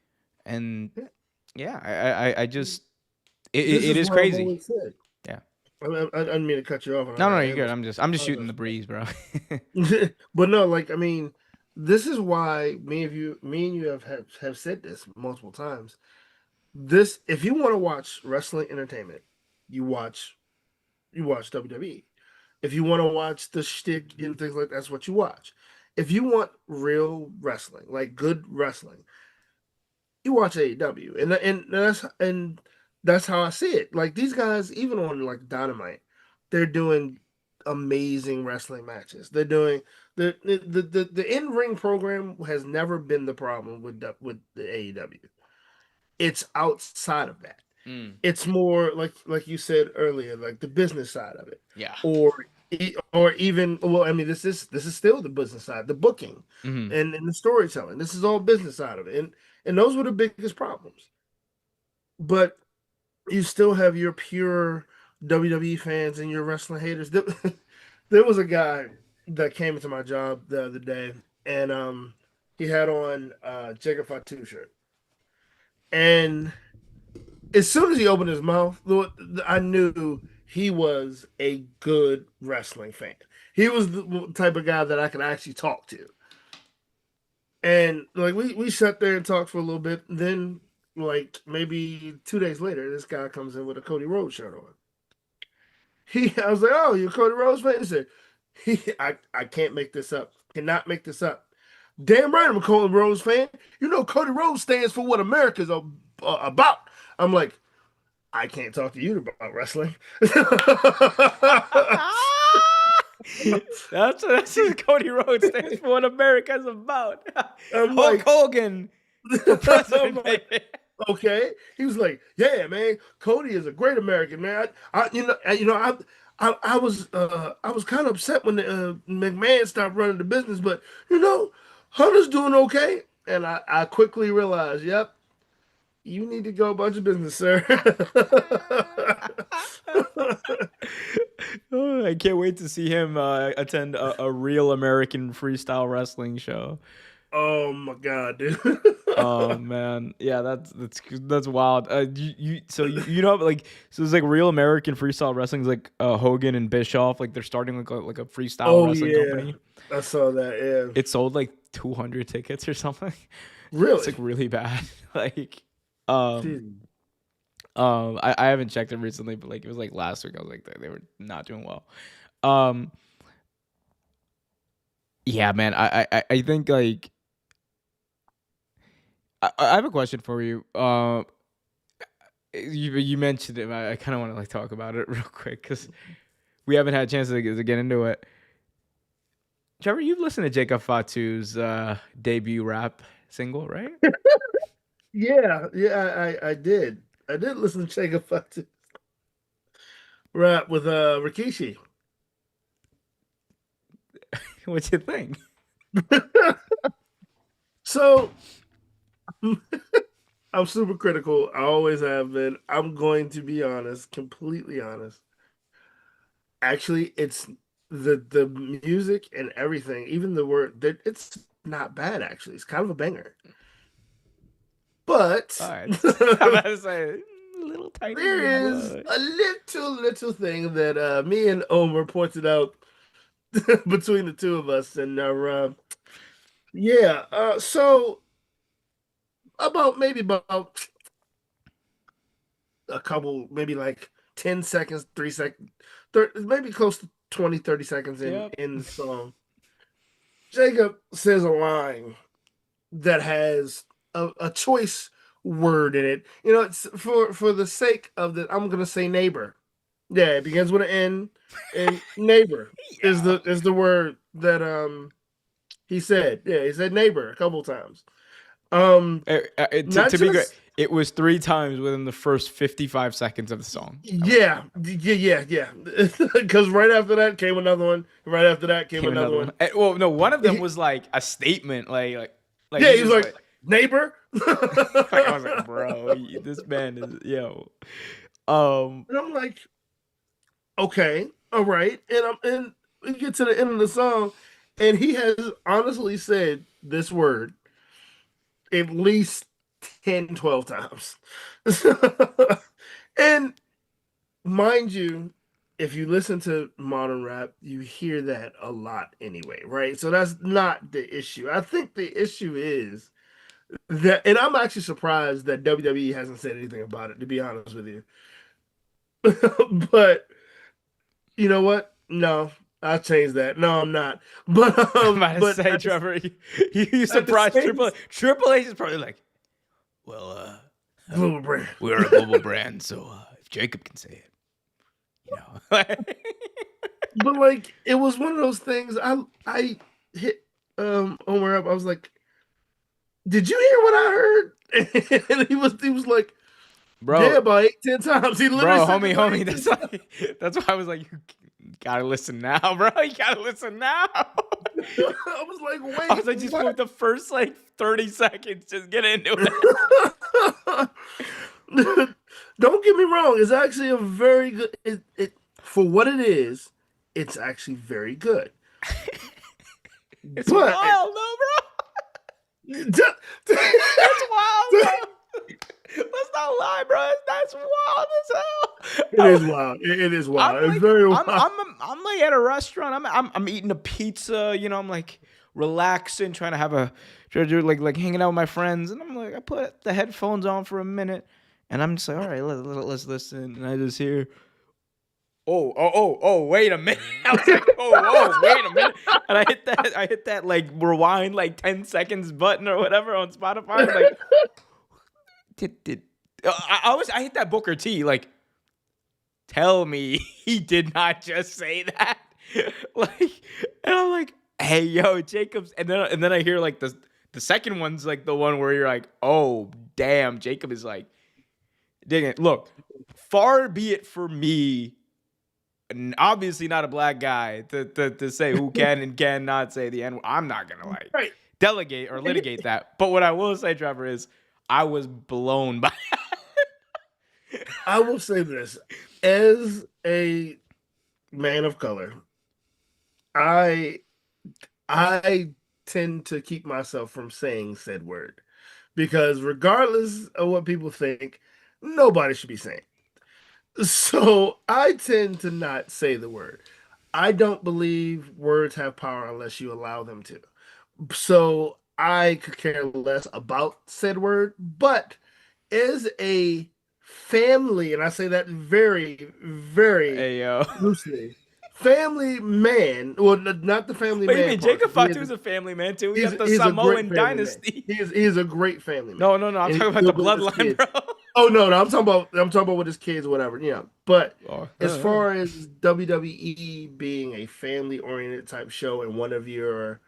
and yeah. yeah, I just This it is is what I've crazy. always said. Yeah. I didn't mean to cut you off, and No, no, I you're am. good. I'm just shooting Apologize the for that. breeze, bro. But no, like I mean, this is why me and you have said this multiple times. This, if you want to watch wrestling entertainment, you watch you watch WWE. If you want to watch the shtick and things like that's what you watch. If you want real wrestling, like good wrestling, you watch AEW, and that's how I see it. Like these guys, even on like Dynamite, they're doing amazing wrestling matches. They're doing the in ring program has never been the problem with the AEW. It's outside of that. Mm, It's more like you said earlier, like the business side of it, yeah. or even well, I mean, this is still the business side, the booking Hmm. and the storytelling. This is all business side of it, and those were the biggest problems. But you still have your pure WWE fans and your wrestling haters. There was a guy that came into my job the other day, and he had on Jacob Fatu shirt, and as soon as he opened his mouth, I knew he was a good wrestling fan. He was the type of guy that I could actually talk to. And like we sat there and talked for a little bit. Then like maybe 2 days later, this guy comes in with a Cody Rhodes shirt on. I was like, "Oh, you're a Cody Rhodes fan?" He said, I can't make this up. Cannot make this up. Damn right, I'm a Cody Rhodes fan. You know, Cody Rhodes stands for what America's about. I'm like, I can't talk to you about wrestling. That's what Cody Rhodes stands for. What America's about. I'm Hulk like, Hogan for I'm president, like, baby. okay. He was like, yeah, man, Cody is a great American, man. I was kind of upset when McMahon stopped running the business, but Hunter's doing okay. And I quickly realized, yep, you need to go about your business, sir. Oh, I can't wait to see him attend a real American freestyle wrestling show. Oh my God, dude. Oh man, yeah, that's wild. You know like so it's like real American freestyle wrestling is like Hogan and Bischoff like they're starting like a freestyle Oh wrestling yeah, company. I saw that. Yeah, It sold like 200 tickets or something. It's really. like really bad. Like um Jeez. I haven't checked it recently, but like it was like last week. I was like they were not doing well. Um yeah, man. I think like I have a question for you. You mentioned it. I kind of want to like talk about it real quick because we haven't had a chance to get into it. Trevor, you've listened to Jacob Fatu's debut rap single, right? Yeah, yeah, I did. I did listen to Chega Fatu rap with Rikishi. What you think? So I'm super critical. I always have been. I'm going to be honest, completely honest. Actually, it's the music and everything, even the word that it's not bad actually. It's kind of a banger. All But right, I'm about to say a little tiny bit, there is but a little thing that me and Omer pointed out between the two of us, and yeah, so about a couple, maybe like 10 seconds, 3 seconds, maybe close to 20, 30 seconds in yep. in the song, Jacob says a line that has a choice word in it. It's for the sake of the I'm gonna say neighbor. Yeah, it begins with an N, and neighbor is Yeah. the word that he said. Yeah, he said neighbor a couple times. Um, not To be great, just it was 3 times within the first 55 seconds of the song. yeah. Because right after that came another one. Right after that came Came another another one. one. Well, no, one of them He, was like a statement, like yeah, he he was just like like, neighbor. like I was like, bro, this man is yo. Um, And I'm like, okay, all right. And we get to the end of the song, And he has honestly said this word at least 10, 12 times. And mind you, if you listen to modern rap, you hear that a lot anyway, right? So that's not the issue. I think the issue is that, and I'm actually surprised that WWE hasn't said anything about it, to be honest with you. But you know what? No, I'll change that. No, I'm not. I'm about to But say, Trevor, you at the surprised same Triple H. Triple H is probably like, well, global brand. we're a global brand, so if Jacob can say it, you know. But like it was one of those things I hit Omar up. I was like, "Did you hear what I heard?" And he was like, "Yeah, Bro, about 8, 10 times." He literally bro, said it about homie, 8, 10 times. that's why I was like, you gotta listen now, bro. You gotta listen now. I was like, I "Wait, was like, just what?" put the first like 30 seconds, just get into it. Don't get me wrong. It's actually a very good. For what it is, it's actually very good. It's But wild, though, bro. It's wild, bro. Let's not lie, bro. That's wild as it hell. is wild. It is I'm wild. It's like, very I'm, wild. I'm, I'm like at a restaurant. I'm eating a pizza. You know, I'm like relaxing, trying to have a, like hanging out with my friends, and I'm like, I put the headphones on for a minute, and I'm just like, all right, let's listen, and I just hear, oh, wait a minute. I was like, wait a minute, and I hit that like rewind like 10 seconds button or whatever on Spotify. I'm like, did I hit that Booker T like. Tell me he did not just say that. Like, and I'm like, hey, yo, Jacobs. And then I hear like the second one's like the one where you're like, oh, damn, Jacob is like, dang it. Look, far be it for me, and obviously not a black guy, to say who can and cannot say the N word. I'm not going to like Right. delegate or litigate that. But what I will say, Trevor, is I was blown by I will say this as a man of color, I I tend to keep myself from saying said word because regardless of what people think, nobody should be saying. So I tend to not say the word. I don't believe words have power unless you allow them to. So I could care less about said word, but as a family, and I say that very, very a, yo. loosely, family man, well, not the family What do you man mean? part, Jacob 'cause Fatu is a family man too. We got the he's a great Samoan family man. dynasty. He is a great family man, No, I'm and he talking about still the good with his bloodline, kids. bro. Oh no, I'm talking about with his kids, or whatever. Yeah, but Oh, as far as WWE being a family-oriented type show, and one of your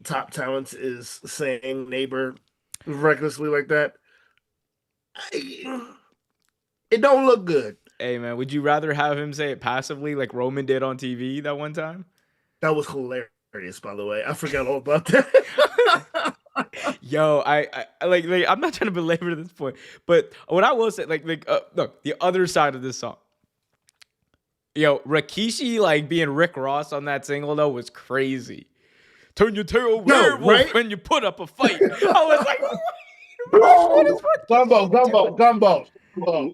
top talents is saying neighbor recklessly like that, it don't look good. hey man, would you rather have him say it passively like Roman did on TV that one time? That was hilarious, by the way. I forgot all about that. Yo, I like I'm not trying to belabor this point, but what I will say, look, the other side of this song. Yo, Rikishi like being Rick Ross on that single though was crazy. Turn your tail Yo, werewolf right? when you put up a fight. I was like, what is Gumbo, Rikishi gumbo, doing? gumbo, gumbo.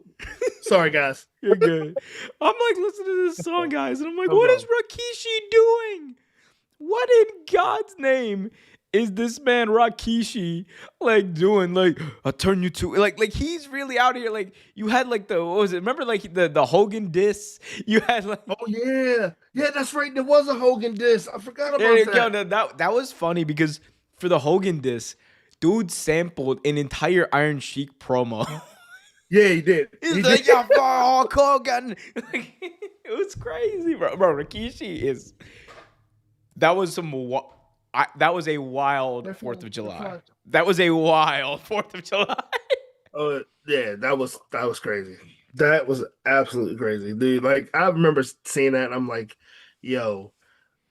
Sorry, guys. You're good. I'm like listening to this song, guys, and I'm like, what is Gumbo. Rikishi doing? What in God's name is this man Rikishi like doing? Like, I'll turn you to like he's really out here. Like, you had like what was it? Remember like the Hogan diss? You had like Oh yeah, yeah, that's right. There was a Hogan diss. I forgot there about you go. that. That was funny because for the Hogan diss, dude sampled an entire Iron Sheik promo. Yeah, he did. He's He like, did. yeah, Hulk Hogan. Like, it was crazy, bro. Bro, Rikishi is. That was that was a wild Fourth of July. That was a wild Fourth of July. Oh yeah, that was crazy. That was absolutely crazy, dude. Like I remember seeing that, and I'm like, "Yo,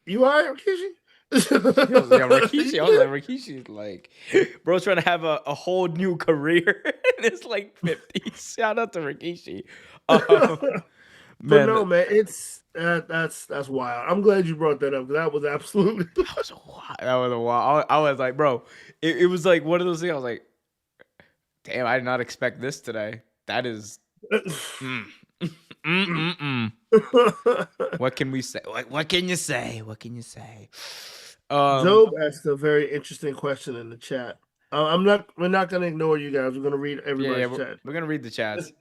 you all right, Rikishi?" Yeah, Rikishi. I was like, Rikishi's like, bro's trying to have a whole new career in his like 50s. Shout out to Rikishi. Um, But Man, no, man, it's that's wild. I'm glad you brought that up. That was absolutely. that was a while. That was a while. I was like, bro, it was like one of those things. I was like, damn, I did not expect this today. That is, mm, mm. What can we say? What can you say? What can you say? Um, Job asked a very interesting question in the chat. I'm not. We're not going to ignore you guys. We're going to read yeah, everybody's we're, chat. we're gonna read the chats. This,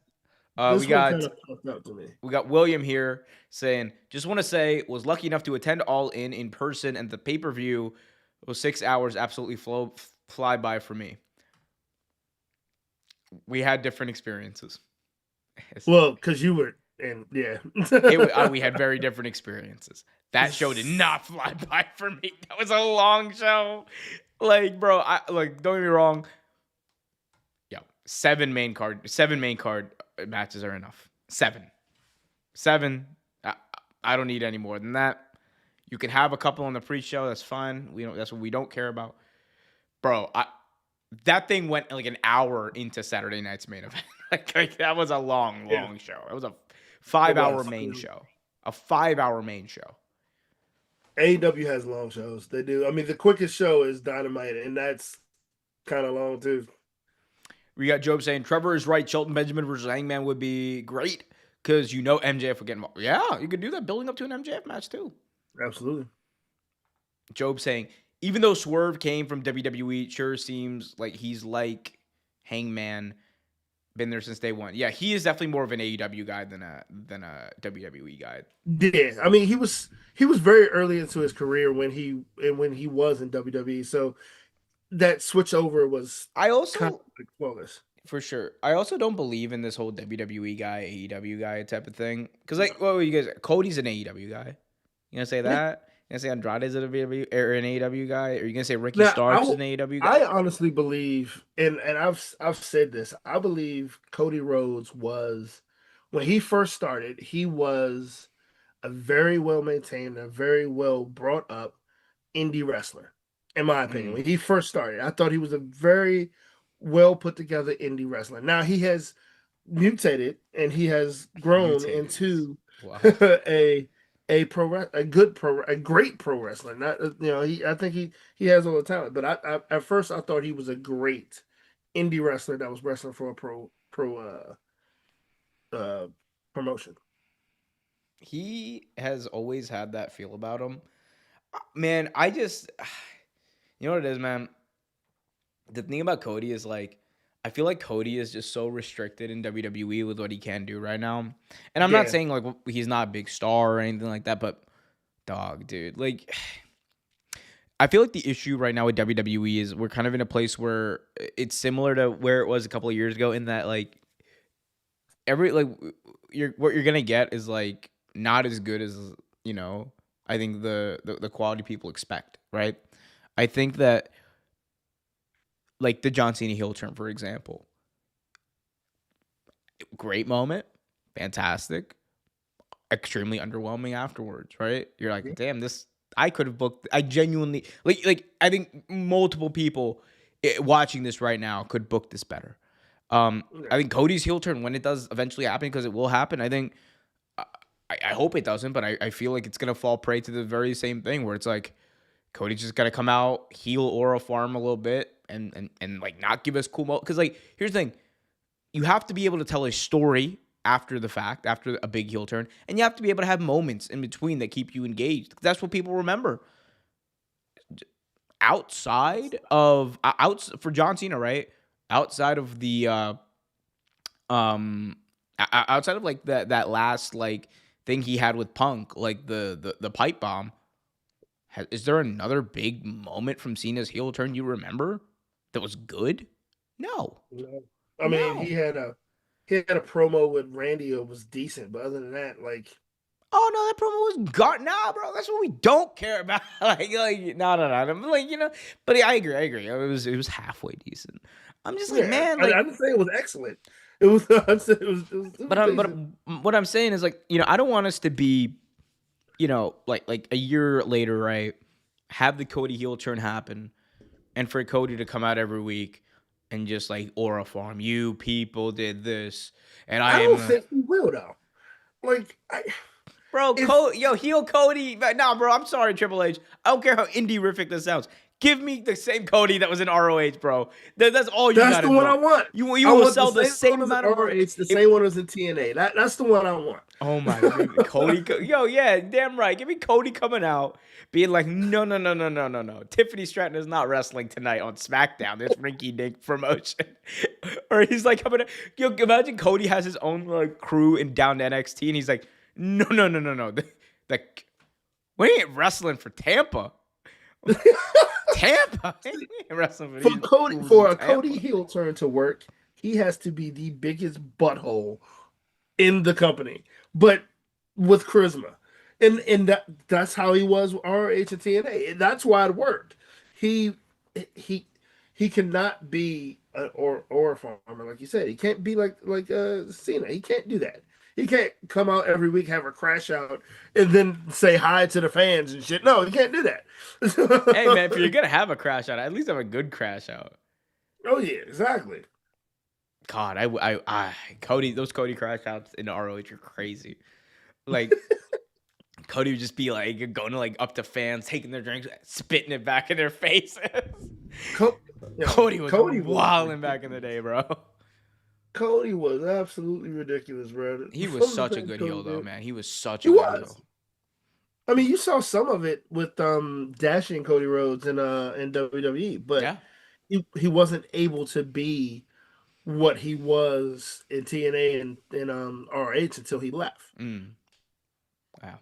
We this one kind got of popped out to me. we got William here saying, just want to say, was lucky enough to attend All in person, and the pay per view was 6 hours, absolutely fly by for me. We had different experiences. Well, because you were, and yeah. We had very different experiences. That show did not fly by for me. That was a long show. Like, bro, don't get me wrong. Yo, seven main card matches are enough. Seven. I don't need any more than that. You can have a couple on the pre-show. That's fine. That's what we don't care about, bro. That thing went like an hour into Saturday night's main event. like that was a long Yeah, show. It was a it 5 hour was. main show. A 5 hour main show. AEW has long shows. They do. I mean, the quickest show is Dynamite, and that's kind of long too. We got Job saying Trevor is right. Shelton Benjamin versus Hangman would be great because MJF would get involved. Yeah, you could do that, building up to an MJF match too. Absolutely. Job saying, even though Swerve came from WWE, it sure seems like he's like Hangman, been there since day one. Yeah, he is definitely more of an AEW guy than a WWE guy. Yeah, I mean, he was very early into his career when he was in WWE, so that switch over was I kind also, of like flawless. for sure, I also don't believe in this whole WWE guy, AEW guy type of thing. Because No. like, what you guys? Cody's an AEW guy. You gonna say Yeah. that? You gonna say Andrade's an AEW guy? Or you gonna say Ricky Now, Starks is an AEW guy? I honestly believe, and I've said this. I believe Cody Rhodes was when he first started. He was a very well maintained, a very well brought up indie wrestler, in my opinion. Mm, When he first started, I thought he was a very well put together indie wrestler. Now he has mutated and he has grown mutated is into wow. a a great pro wrestler. Not I think he has all the talent. But I at first I thought he was a great indie wrestler that was wrestling for a uh promotion. He has always had that feel about him. Man, I just, you know what it is, man? The thing about Cody is like, I feel like Cody is just so restricted in WWE with what he can do right now. And I'm not Yeah, saying like he's not a big star or anything like that, but dog, dude, like, I feel like the issue right now with WWE is we're kind of in a place where it's similar to where it was a couple of years ago in that like what you're gonna get is like not as good as you know I think the quality people expect, right? I think that like the John Cena heel turn, for example, great moment, fantastic, extremely underwhelming afterwards, right? You're like, yeah, damn, this I could have booked. I genuinely like I think multiple people watching this right now could book this better. yeah. I think Cody's heel turn when it does eventually happen because it will happen. I think I hope it doesn't, but I feel like it's gonna fall prey to the very same thing where it's like Cody's just gotta come out, heel Aura farm a little bit, and like not give us cool mo. Because like here's the thing, you have to be able to tell a story after the fact, after a big heel turn, and you have to be able to have moments in between that keep you engaged. That's what people remember. Outside of outs for John Cena, right? Outside of the um outside of like that last like thing he had with Punk, like the pipe bomb. Is there another big moment from Cena's heel turn you remember that was good? No, No. I mean, no. he had a promo with Randy that was decent, but other than that, like Oh no, that promo was gone. Nah, bro, that's what we don't care about. No. I'm like, but yeah, I agree. It was halfway decent. I'm just like, yeah, man, I like, didn't say it was excellent. It was I'd say it was but decent. what I'm saying is like, I don't want us to be, like a year later, right? Have the Cody heel turn happen, and for Cody to come out every week and just like aura farm, you people did this, and I I am don't think he will though. Like, Bro, if heel Cody. Nah, bro, I'm sorry, Triple H. I don't care how indie-rific this sounds. Give me the same Cody that was in ROH, bro. That's all you that's got the to one I do. want. You I will want the sell the same one same as in amount of merch. RH, the same one as in TNA. That's the one I want. Oh my goodness, Cody. Yo, yeah, damn right. Give me Cody coming out, being like, no, no, no, no, no, no, no. Tiffany Stratton is not wrestling tonight on SmackDown. This rinky dink promotion. Or he's like coming out. Yo, imagine Cody has his own like crew in down to NXT, and he's like, no, no, no, no, no. We ain't wrestling for Tampa. Tampa. We ain't wrestling for For these Cody, fools in for a Cody Tampa. heel turn to work, he has to be the biggest butthole in the company, but with charisma. And that's how he was with RH and TNA. And that's why it worked. He he he cannot be an or a farmer, like you said. He can't be like Cena. He can't do that. He can't come out every week, have a crash out, and then say hi to the fans and shit. No, he can't do Hey man, if you're that. gonna have a crash out, at least have a good crash out. Oh yeah, exactly. God, Cody, those Cody crash outs in the ROH are crazy. Like Cody would just be like going to like up to fans, taking their drinks, spitting it back in their faces. Co- Cody was Cody was wilding back in the ridiculous. day, bro. Cody was absolutely ridiculous, bro. He was Some of the such a things good Cody heel though, did, man. He was such he a good heel. was. I mean, you saw some of it with dashing Cody Rhodes in WWE, but Yeah. he wasn't able to be what he was in TNA and RH until he left. Mm. Wow.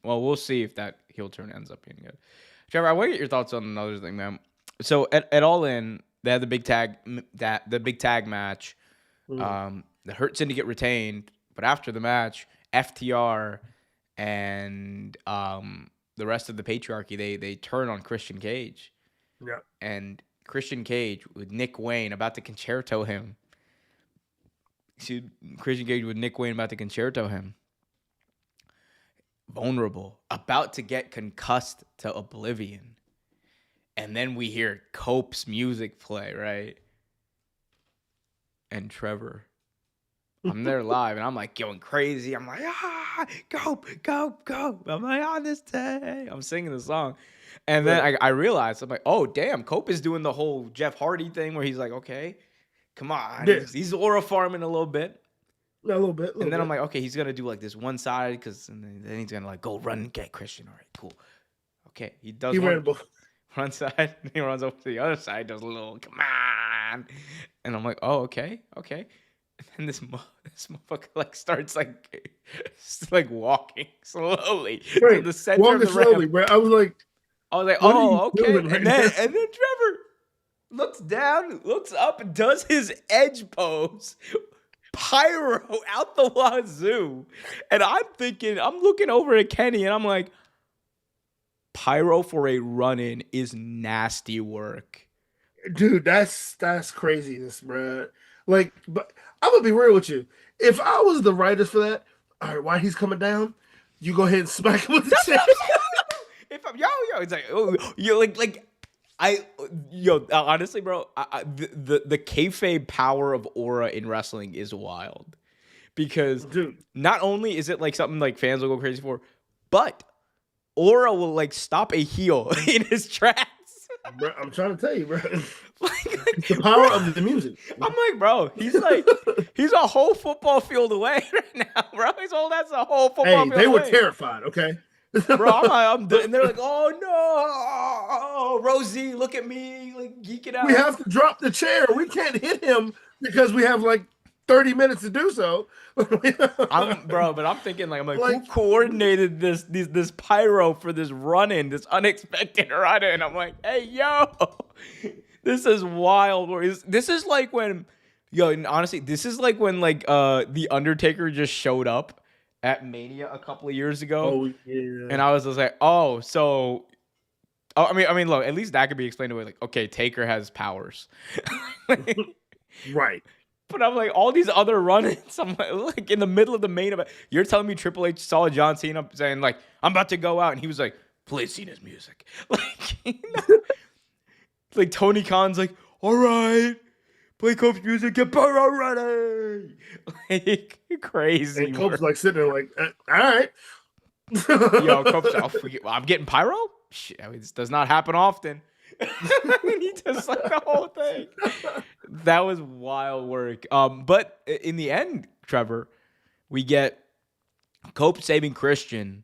Well, we'll see if that heel turn ends up being good. Trevor, I want to get your thoughts on another thing, man. So at All In, they had the big tag match. Mm, The Hurt Syndicate retained, but after the match, FTR and the rest of the patriarchy they turn on Christian Cage, yeah, and Christian Cage with Nick Wayne about to concerto him. See, Christian Cage with Nick Wayne about to concerto him. Vulnerable, about to get concussed to oblivion. And then we hear Cope's music play, right? And Trevor, I'm there live, and I'm like going crazy. I'm like, go, go, go. I'm like, on this day. I'm singing the song. And then right. I realized, I'm like, oh, damn, Cope is doing the whole Jeff Hardy thing where he's like, okay, come on. Yeah, He's aura farming a little bit. a little bit, a And little then I'm bit. like, okay, he's going to do like this one side because then he's going to like go run and get Christian. All right, cool. Okay, he does He ran one both. side, and he runs over to the other side, does a little, come on. And I'm like, oh, okay. And this motherfucker like starts like walking slowly to Right, the center of walking the ramp. slowly, bro. I was like, What are you oh, okay. doing And right then now? Trevor looks down, looks up, and does his edge pose. Pyro out the wazoo. And I'm looking over at Kenny and I'm like, pyro for a run-in is nasty work. Dude, that's craziness, bro. Like, but I'm gonna be real with you. If I was the writers for that, all right, while he's coming down, you go ahead and smack him with the That's chair. what I'm saying. If I'm it's like, oh, you're like honestly, bro, the kayfabe power of aura in wrestling is wild, because Dude, not only is it like something like fans will go crazy for, but aura will like stop a heel in his tracks. bro, I'm trying to tell you, bro. It's the Bro, power of the music. I'm like, bro, he's a whole football field away right now, bro. That's a whole football Hey, field they were away. terrified, okay? Bro, and they're like, oh no, Rosie, look at me, like geeking We out. have to drop the chair. We can't hit him because we have like 30 minutes to do so. But I'm thinking like, who Like, coordinated this pyro for this run-in, this unexpected run-in? I'm like, hey, yo, this is wild. This is like when, and honestly, this is like when the Undertaker just showed up at Mania a couple of years ago, oh yeah. and I was just like, oh, so. Oh, I mean, look. At least that could be explained away. Like, okay, Taker has powers, Right. but I'm like, all these other run-ins. I'm like in the middle of the main event. You're telling me Triple H saw John Cena saying like, "I'm about to go out," and he was like, "Play Cena's music." Like, like Tony Khan's like, "All right, Play Cope's music, get Pyro ready. Like, crazy And Cope's work. like sitting there like, all right. Yo, Cope's, I'm getting Pyro? Shit, I mean, this does not happen often. And he does like the whole thing. That was wild work. But in the end, Trevor, we get Cope saving Christian.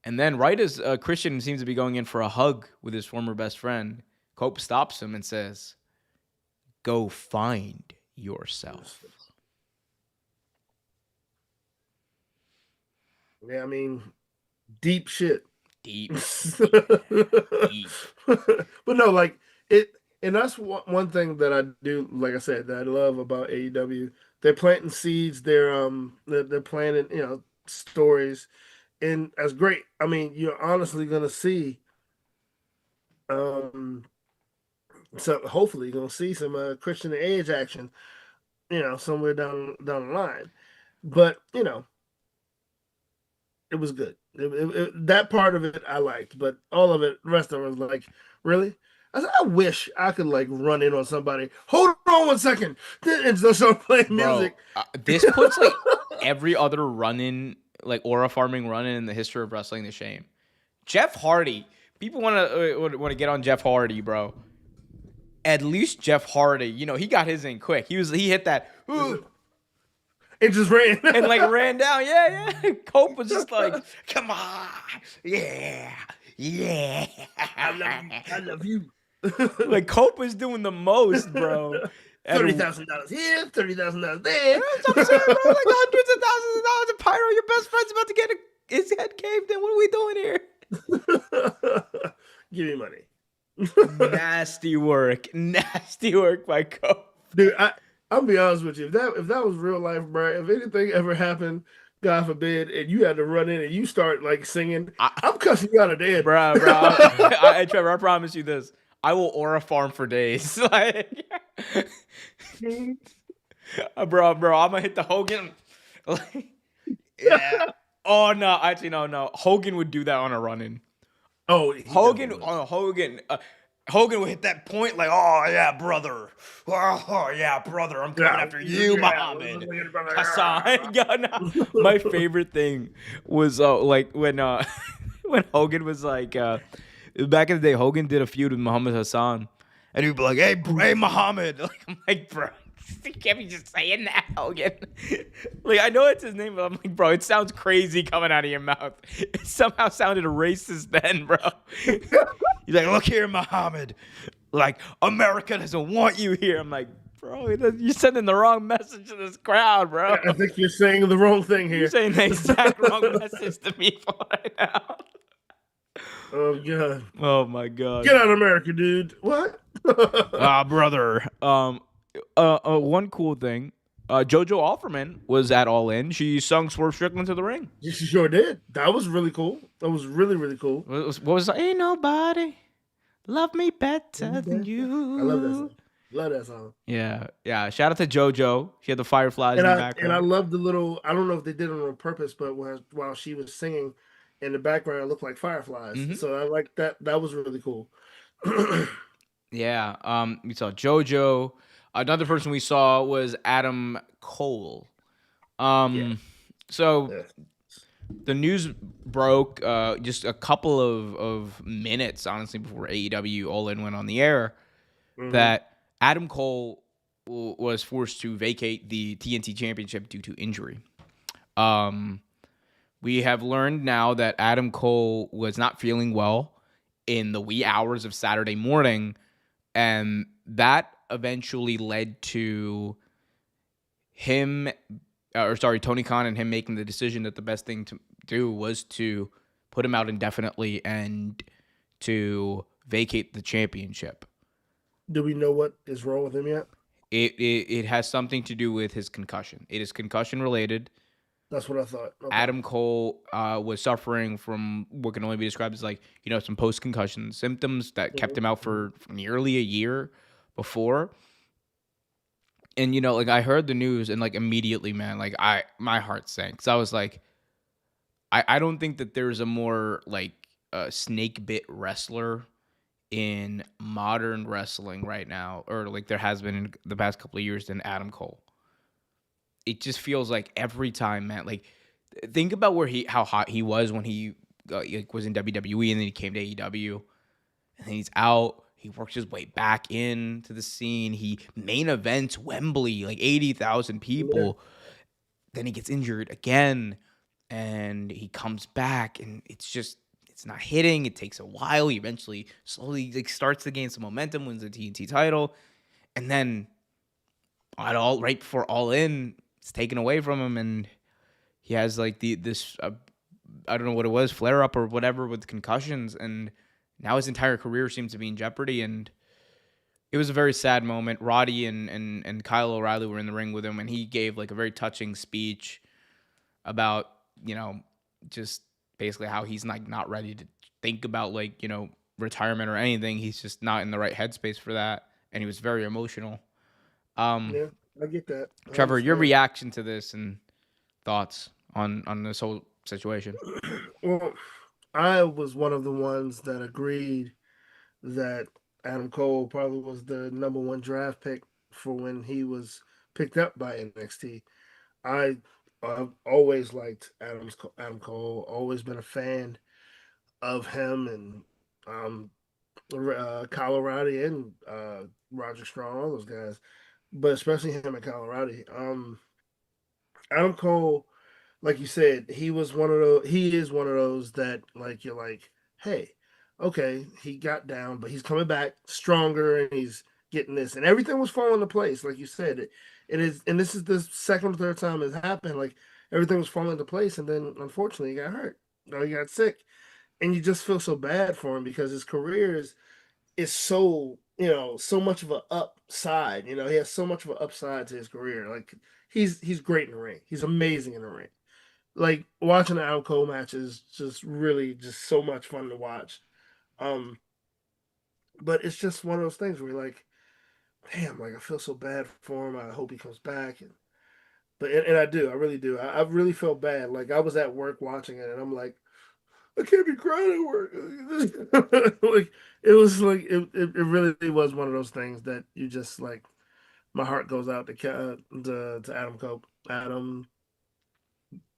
And then right as Christian seems to be going in for a hug with his former best friend, Cope stops him and says, "Go find yourself." Yeah, I mean, deep shit. Deep. Deep. But no, like it, and that's one thing that I do, like I said, that I love about AEW. They're planting seeds. They're planting, stories, and that's great. I mean, you're honestly gonna see, um, so hopefully you're gonna see some Christian and Edge action, somewhere down the line. But it was good. That part of it I liked, but all of it, the rest of it was like, really? I wish I could like run in on somebody. Hold on 1 second, and just start playing music. This puts like every other run-in, like aura farming run-in in the history of wrestling to shame. Jeff Hardy. People want to get on Jeff Hardy, bro. At least Jeff Hardy, he got his in quick. He hit that. It just ran and like ran down. Yeah. Cope was just like, come on, yeah. I love you. Like Cope was doing the most, bro. $30,000 here, $30,000 there. That's what I'm saying, bro. Like hundreds of thousands of dollars. And Pyro, your best friend's about to get his head caved in. What are we doing here? Give me money. Nasty work by Cope. Dude, I'll be honest with you. If that was real life, bro, if anything ever happened, God forbid, and you had to run in and you start like singing, I'm cussing you out of dead. Bro. Trevor, I promise you this. I will aura farm for days. Like, bro, I'm gonna hit the Hogan. Yeah. Oh no, actually no. Hogan would do that on a run-in. Oh, Hogan would hit that point like, oh yeah, brother. Oh yeah, brother. I'm coming after you, Muhammad. Hassan. My favorite thing was like when Hogan was like back in the day, Hogan did a feud with Muhammad Hassan, and he'd be like, hey Muhammad. Like, I'm like, bro, you can't be just saying that, Hogan. Like, I know it's his name, but I'm like, bro, it sounds crazy coming out of your mouth. It somehow sounded racist then, bro. He's like, look here, Muhammad. Like, America doesn't want you here. I'm like, bro, you're sending the wrong message to this crowd, bro. I think you're saying the wrong thing here. You're saying the exact wrong message to people right now. Oh god. Oh my god. Get out of America, dude. What? Brother. One cool thing. JoJo Offerman was at All In. She sung Swerve Strickland to the ring. She sure did. That was really cool. That was really, really cool. What was Ain't nobody love me better than you. I love that song. Love that song. Yeah. Shout out to JoJo. She had the fireflies in the background. And I love the little, I don't know if they did it on purpose, but while she was singing, in the background, it looked like fireflies. Mm-hmm. So I like that. That was really cool. Yeah. We saw JoJo. Another person we saw was Adam Cole. So the news broke just a couple of minutes, honestly, before AEW All In went on the air, that Adam Cole was forced to vacate the TNT Championship due to injury. We have learned now that Adam Cole was not feeling well in the wee hours of Saturday morning, and that eventually led to Tony Khan and him making the decision that the best thing to do was to put him out indefinitely and to vacate the championship. Do we know what is wrong with him yet? It has something to do with his concussion. It is concussion related. That's what I thought. Okay. Adam Cole was suffering from what can only be described as like, some post-concussion symptoms that kept him out for nearly a year before. And, like I heard the news and like immediately, man, like my heart sank. So I was like, I don't think that there's a more like snake bit wrestler in modern wrestling right now, or like there has been in the past couple of years, than Adam Cole. It just feels like every time, man. Like, think about how hot he was when he like, was in WWE, and then he came to AEW, and then he's out. He works his way back into the scene. He main events Wembley, like 80,000 Yeah. people. Then he gets injured again, and he comes back, and it's not hitting. It takes a while. He eventually slowly like starts to gain some momentum, wins the TNT title, and then right before All In, it's taken away from him, and he has like this I don't know what it was, flare up or whatever with concussions, and now his entire career seems to be in jeopardy. And it was a very sad moment. Roddy and Kyle O'Reilly were in the ring with him, and he gave like a very touching speech about, just basically how he's like not ready to think about like, retirement or anything. He's just not in the right headspace for that, and he was very emotional. Um, Yeah, I get that. I Trevor, your understand. reaction to this and thoughts on this whole situation? Well, I was one of the ones that agreed that Adam Cole probably was the number one draft pick for when he was picked up by NXT. I I've always liked Adam Cole. Always been a fan of him and um, Kyle O'Reilly and Roger Strong, all those guys, but especially him and Kyle O'Reilly. Adam Cole, like you said, he was one of those. He is one of those that like you're like, hey, okay, he got down, but he's coming back stronger, and he's getting this, and everything was falling into place. Like you said, it is, and this is the second or third time it's happened. Like everything was falling into place, and then unfortunately he got hurt. He got sick, and you just feel so bad for him because his career is so so much of an upside. He has so much of an upside to his career. Like he's great in the ring. He's amazing in the ring. Like watching the Al Cole match is just really just so much fun to watch. Um, but it's just one of those things where you're like, damn, like I feel so bad for him. I hope he comes back. And I do, I really do. I really felt bad. Like I was at work watching it, and I'm like, I can't be crying at work. Like it was like it really was one of those things that you just like. My heart goes out to Adam Cole. Adam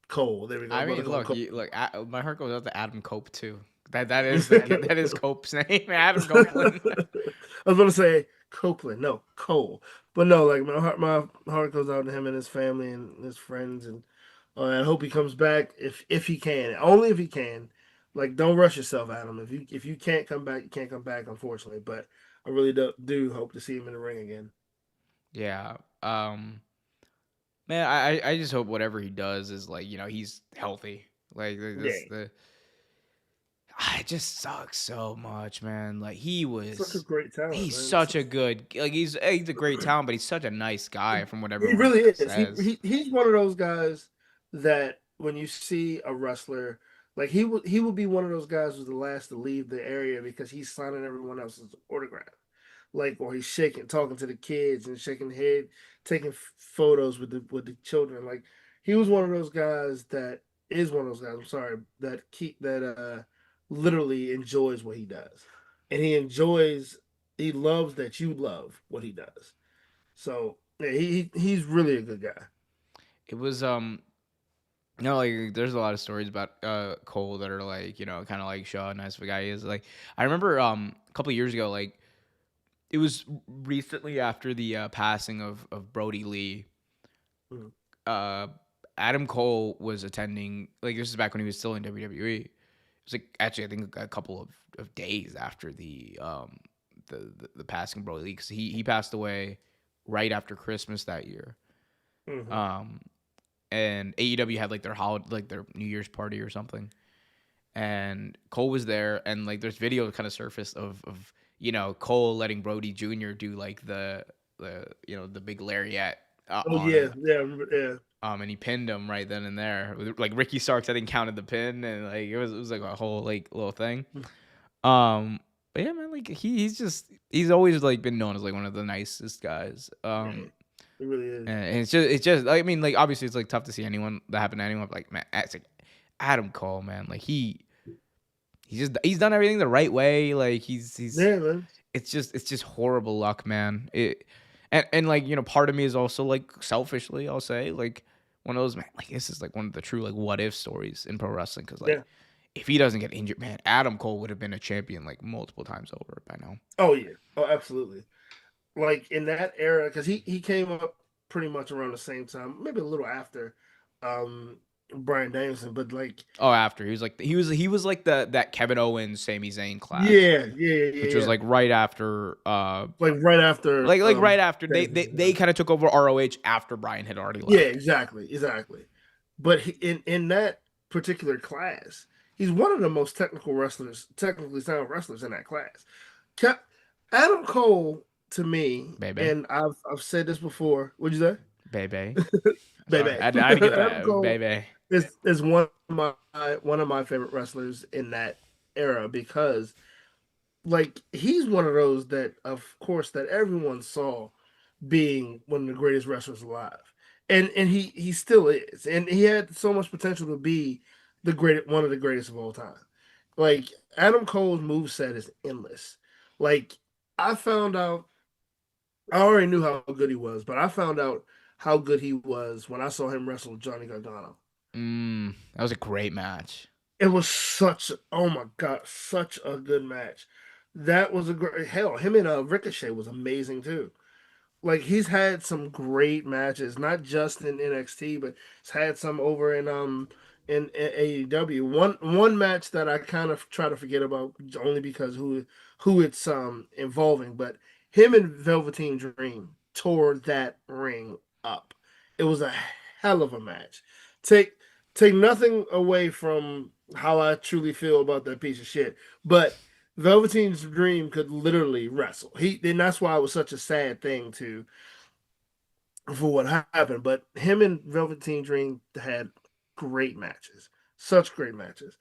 Cole. There we go. I'm I about to mean, call him look, Cole. my heart goes out to Adam Cope too. That is Cope's name, Adam Copeland. I was going to say Copeland, no Cole, but no, like my heart goes out to him and his family and his friends, and I hope he comes back if he can, only if he can. Like, don't rush yourself, Adam. If you can't come back, you can't come back, unfortunately. But I really do hope to see him in the ring again. Yeah. Man, I just hope whatever he does is like, he's healthy. Like this Yeah, the it just sucks so much, man. Like such a great talent, he's man. such a good, like he's a great talent, but he's such a nice guy from what He everyone really is. says. He's one of those guys that when you see a wrestler, like he will be one of those guys who's the last to leave the area because he's signing everyone else's autograph. Like, or he's talking to the kids and shaking the head, taking photos with the children. Like he was one of those guys that is one of those guys. I'm sorry, that literally enjoys what he does, and he loves that you love what he does. So yeah, he's really a good guy. It was like there's a lot of stories about Cole that are like, kind of like show how nice of a guy he is. Like I remember a couple of years ago, like it was recently after the passing of Brody Lee. Mhm. uh Adam Cole was attending, like this is back when he was still in WWE. It was like actually I think a couple of days after the passing of Brody Lee, because he passed away right after Christmas that year. Mhm. Um and AEW had like their New Year's party or something. And Cole was there, and like there's video kind of surfaced of Cole letting Brody Jr. do like the big lariat Oh on him. yeah, yeah, yeah. And he pinned him right then and there. Like Ricky Starks, I think, counted the pin, and like it was like a whole like little thing. Um, but yeah, man, like he's always like been known as like one of the nicest guys. Yeah, it really is. And it's just I mean, like obviously it's like tough to see anyone that happen to anyone, but like man, it's like Adam Cole, man, like He's done everything the right way. Like he's Yeah, man. it's just horrible luck, man. And like, part of me is also like selfishly, I'll say, like one of those, man, like this is like one of the true like what if stories in pro wrestling, because like Yeah. if he doesn't get injured, man, Adam Cole would have been a champion like multiple times over by now. Oh yeah. Oh, absolutely. Like in that era, because he came up pretty much around the same time, maybe a little after um Brian Danielson, but like Oh, after he was like that Kevin Owens, Sami Zayn clash, yeah, yeah, yeah, which yeah, was yeah. like right after Like right after like right after they Danielson. kind of took over ROH after Brian had already Yeah, left. exactly, exactly. But in that particular class, he's one of the most technical wrestlers, technically sound wrestlers in that class. Cap- Adam Cole to me, Baby, and I've said this before. What'd you say? baby. Sorry, Baby. I had to get Adam that, Cole baby. is one of my favorite wrestlers in that era because like he's one of those that of course that everyone saw being one of the greatest wrestlers alive. And he still is. And he had so much potential to be one of the greatest of all time. Like Adam Cole's moveset is endless. Like I found out I already knew how good he was, but I found out how good he was when I saw him wrestle Johnny Gargano. That was a great match. It was oh my god, such a good match. That was a great hell. Him and Ricochet was amazing too. Like he's had some great matches, not just in NXT, but he's had some over in AEW. One match that I kind of try to forget about only because who it's involving, but him and Velveteen Dream tore that ring up. It was a hell of a match. Take take nothing away from how I truly feel about that piece of shit, but Velveteen's Dream could literally wrestle. And that's why it was such a sad thing to for what happened. But him and Velveteen Dream had great matches, such great matches.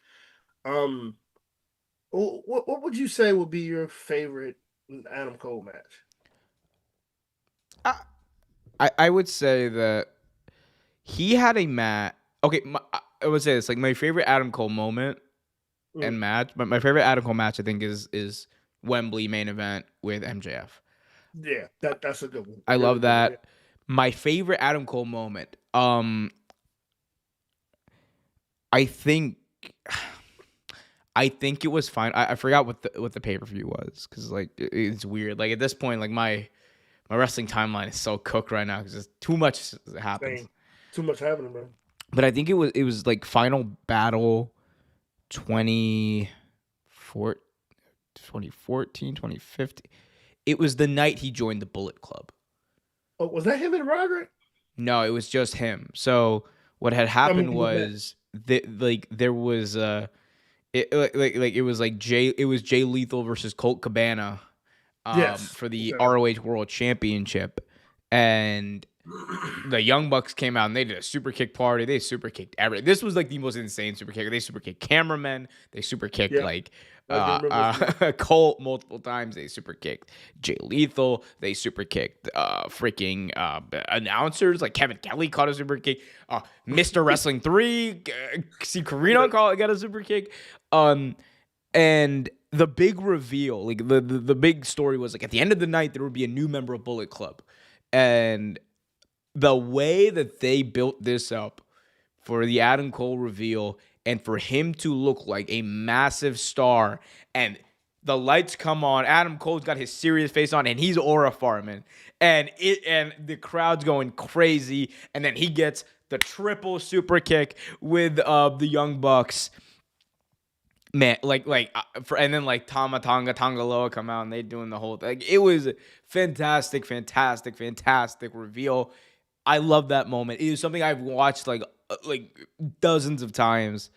Um, what would you say would be your favorite Adam Cole match? I I would say that he had a match. Okay, I would say this, like my favorite Adam Cole moment Mm, and match. But my favorite Adam Cole match, I think, is Wembley main event with MJF. yeah, that's a good one, a I really love good one. Yeah. that. My favorite Adam Cole moment. I think I think it was fine. I forgot what the pay per view was, because like it's weird. Like at this point, like my wrestling timeline is so cooked right now because too much happens. Same. Too much happening, man. But I think it was like Final Battle 2014, 2014, 2015. It was the night he joined the Bullet Club. Oh, was that him and Roderick? No, it was just him. So what had I happened mean, the match. was that like there was it was like Jay Lethal versus Colt Cabana Yes. for the Okay. ROH World Championship, and the Young Bucks came out and they did a super kick party. They super kicked everything. This was like the most insane super kick. They super kicked cameramen. They super kicked Yep. like I can remember this match. Colt multiple times. They super kicked Jay Lethal. They super kicked freaking announcers like Kevin Kelly caught a super kick. Mr. Wrestling 3, see Carino Yep. got a super kick. And the big reveal, like the big story was like at the end of the night there would be a new member of Bullet Club, and the way that they built this up for the Adam Cole reveal and for him to look like a massive star, and the lights come on, Adam Cole's got his serious face on and he's aura farming, and the crowd's going crazy, and then he gets the triple super kick with the Young Bucks. Man, and then like Tama Tonga Tongaloa come out and they doing the whole thing. Like, it was fantastic, fantastic, fantastic reveal. I love that moment. It is something I've watched like dozens of times,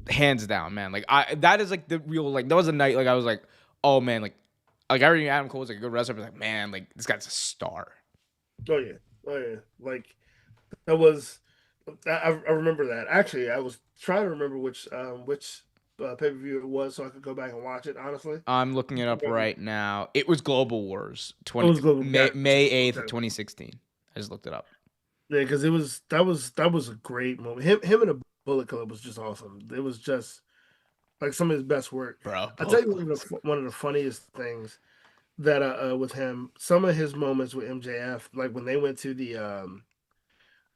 hands down, man. Like that is like the real, like that was a night like I was like, oh man, like I already knew Adam Cole was like a good wrestler, but like man, like this guy's a star. Oh yeah. Oh yeah. Like that was I remember that. Actually, I was trying to remember which pay per view it was, so I could go back and watch it. Honestly, I'm looking it up right now. It was Global Wars it was Global. May 8th, Okay. 2016. I just looked it up. Yeah, because it was that was a great moment. Him and the Bullet Club was just awesome. It was just like some of his best work. bro. I tell Both you clips. one of the funniest things that with him, some of his moments with MJF, like when they went to the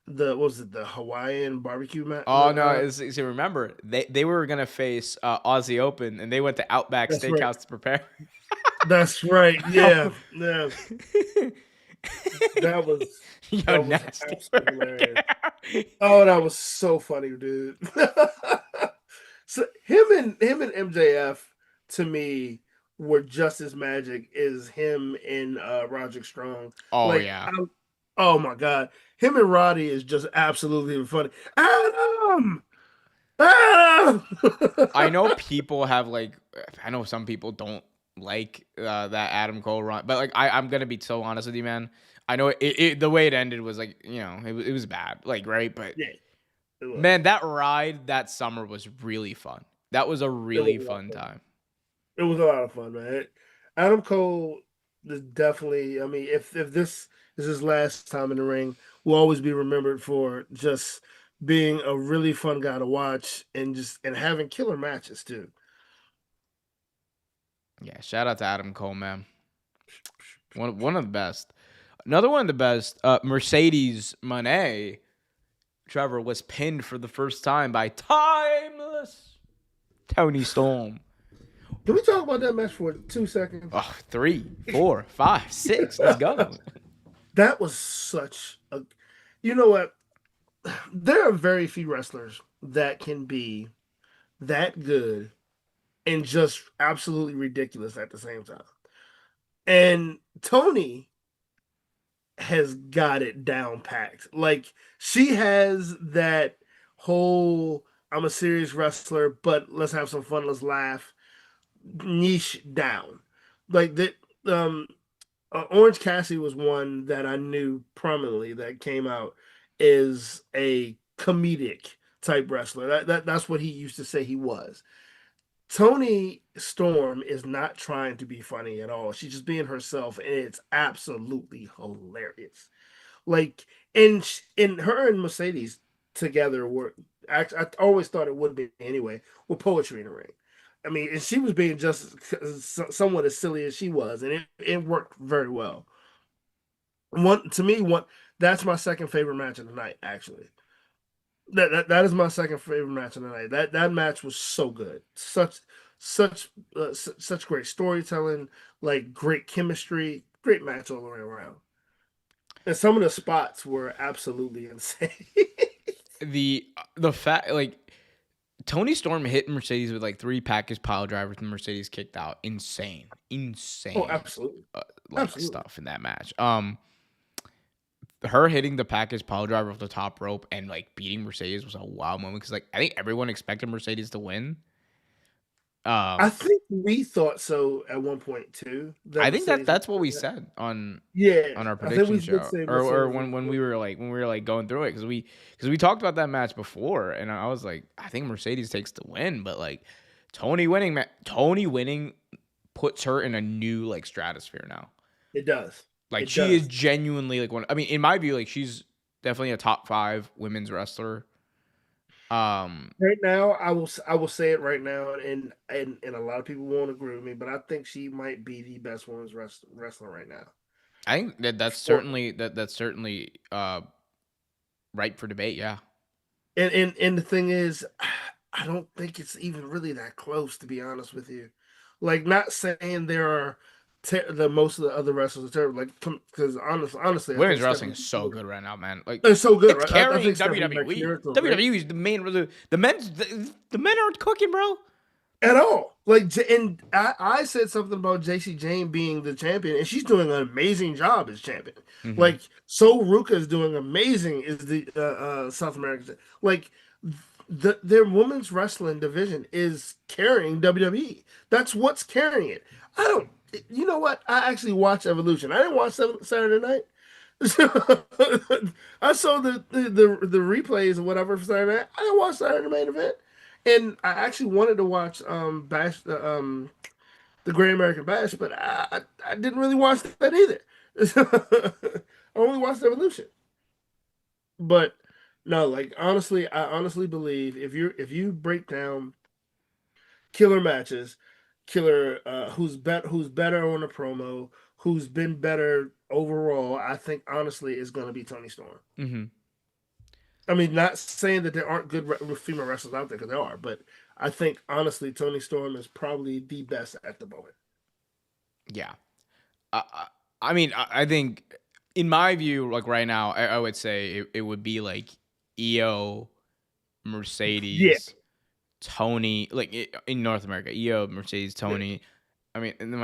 what was it, the Hawaiian barbecue mat, Oh no! See, remember they were gonna face Aussie Open, and they went to Outback that's right. Steakhouse to prepare. That's right. Yeah, yeah. That was Yo, that was nasty. absolutely hilarious. Oh, that was so funny, dude. So him and MJF to me were just as magic as him and Roderick Strong. Oh Like, yeah. oh my god, him and Roddy is just absolutely funny. Adam, Adam. I know people have like, I know some people don't like that Adam Cole run, but like I'm gonna be so honest with you, man. I know the way it ended was like, it was bad, like, right, but Yeah, it was. man, that ride that summer was really fun. That was a It was really a lot of fun fun. time. It was a lot of fun, man. Adam Cole is definitely. I mean, if this is his last time in the ring, will always be remembered for just being a really fun guy to watch and having killer matches too. Yeah, shout out to Adam Cole, man. One of the best. Another one of the best. Mercedes Moné, Trevor, was pinned for the first time by timeless Tony Storm. Can we talk about that match for 2 seconds? Oh, 3, 4, 5, 6. Let's go. That was such a. You know what? There are very few wrestlers that can be that good and just absolutely ridiculous at the same time. And Tony has got it down packed. Like she has that whole I'm a serious wrestler, but let's have some fun, let's laugh niche down. Like that Orange Cassidy was one that I knew prominently that came out is a comedic type wrestler. That's what he used to say he was. Tony Storm is not trying to be funny at all. She's just being herself, and it's absolutely hilarious. Like, in her and Mercedes together were actually, I always thought it would be anyway, with poetry in the ring. I mean, and she was being just somewhat as silly as she was, and it worked very well. One to me, one that's my second favorite match of the night. Actually, that is my second favorite match of the night. That match was so good, such great storytelling, like great chemistry, great match all the way around. And some of the spots were absolutely insane. The fact, like, Tony Storm hit Mercedes with like 3 package pile drivers and Mercedes kicked out. Insane. Oh, Insane absolutely. like Absolutely. stuff in that match. Her hitting the package pile driver off the top rope and like beating Mercedes was a wow moment because like I think everyone expected Mercedes to win. I Um, think we thought so at one point too, that I think that Mercedes would that's what win we that. said Yeah, on our I think prediction we did show, say or Mercedes when would when win. we were like going through it because we talked about that match before, and I was like, I think Mercedes takes the win, but like Tony winning puts her in a new like stratosphere now. It does. Like It she is does. genuinely like one. I mean, in my view, like she's definitely a top 5 women's wrestler. Um, Right now, I will say it right now, and a lot of people won't agree with me, but I think she might be the best women's wrestler right now. I think that's For certainly that's certainly ripe for debate. Yeah, and the thing is, I don't think it's even really that close, to be honest with you. Like, not saying there are the most of the other wrestlers are terrible. Like, because honestly, I women's think wrestling Stephanie is so good right now, man. Like is so good, it's right? I carrying think Stephanie WWE. McNair is so great. WWE is the main. The men aren't cooking, bro. At all. Like, and I said something about JC Jane being the champion, and she's doing an amazing job as champion. Hmm. Like, So Ruka is doing amazing as the South American. Like, their women's wrestling division is carrying WWE. That's what's carrying it. I don't. You know what? I actually watched Evolution. I didn't watch Saturday Night. I saw the replays or whatever for Saturday night. I didn't watch Saturday main event, and I actually wanted to watch Bash the Great American Bash, but I didn't really watch that either. I only watched Evolution. But no, like honestly, I honestly believe if you break down killer matches, killer who's better on a promo, who's been better overall. I think honestly is going to be Tony Storm. Mm-hmm. I mean, not saying that there aren't good female wrestlers out there because there are, but I think honestly Tony Storm is probably the best at the moment. Yeah. I mean, I think in my view, like right now, I would say it would be like EO, Yeah, Mercedes, Tony, like in North America, EO, Mercedes, yeah. Tony. I mean, and then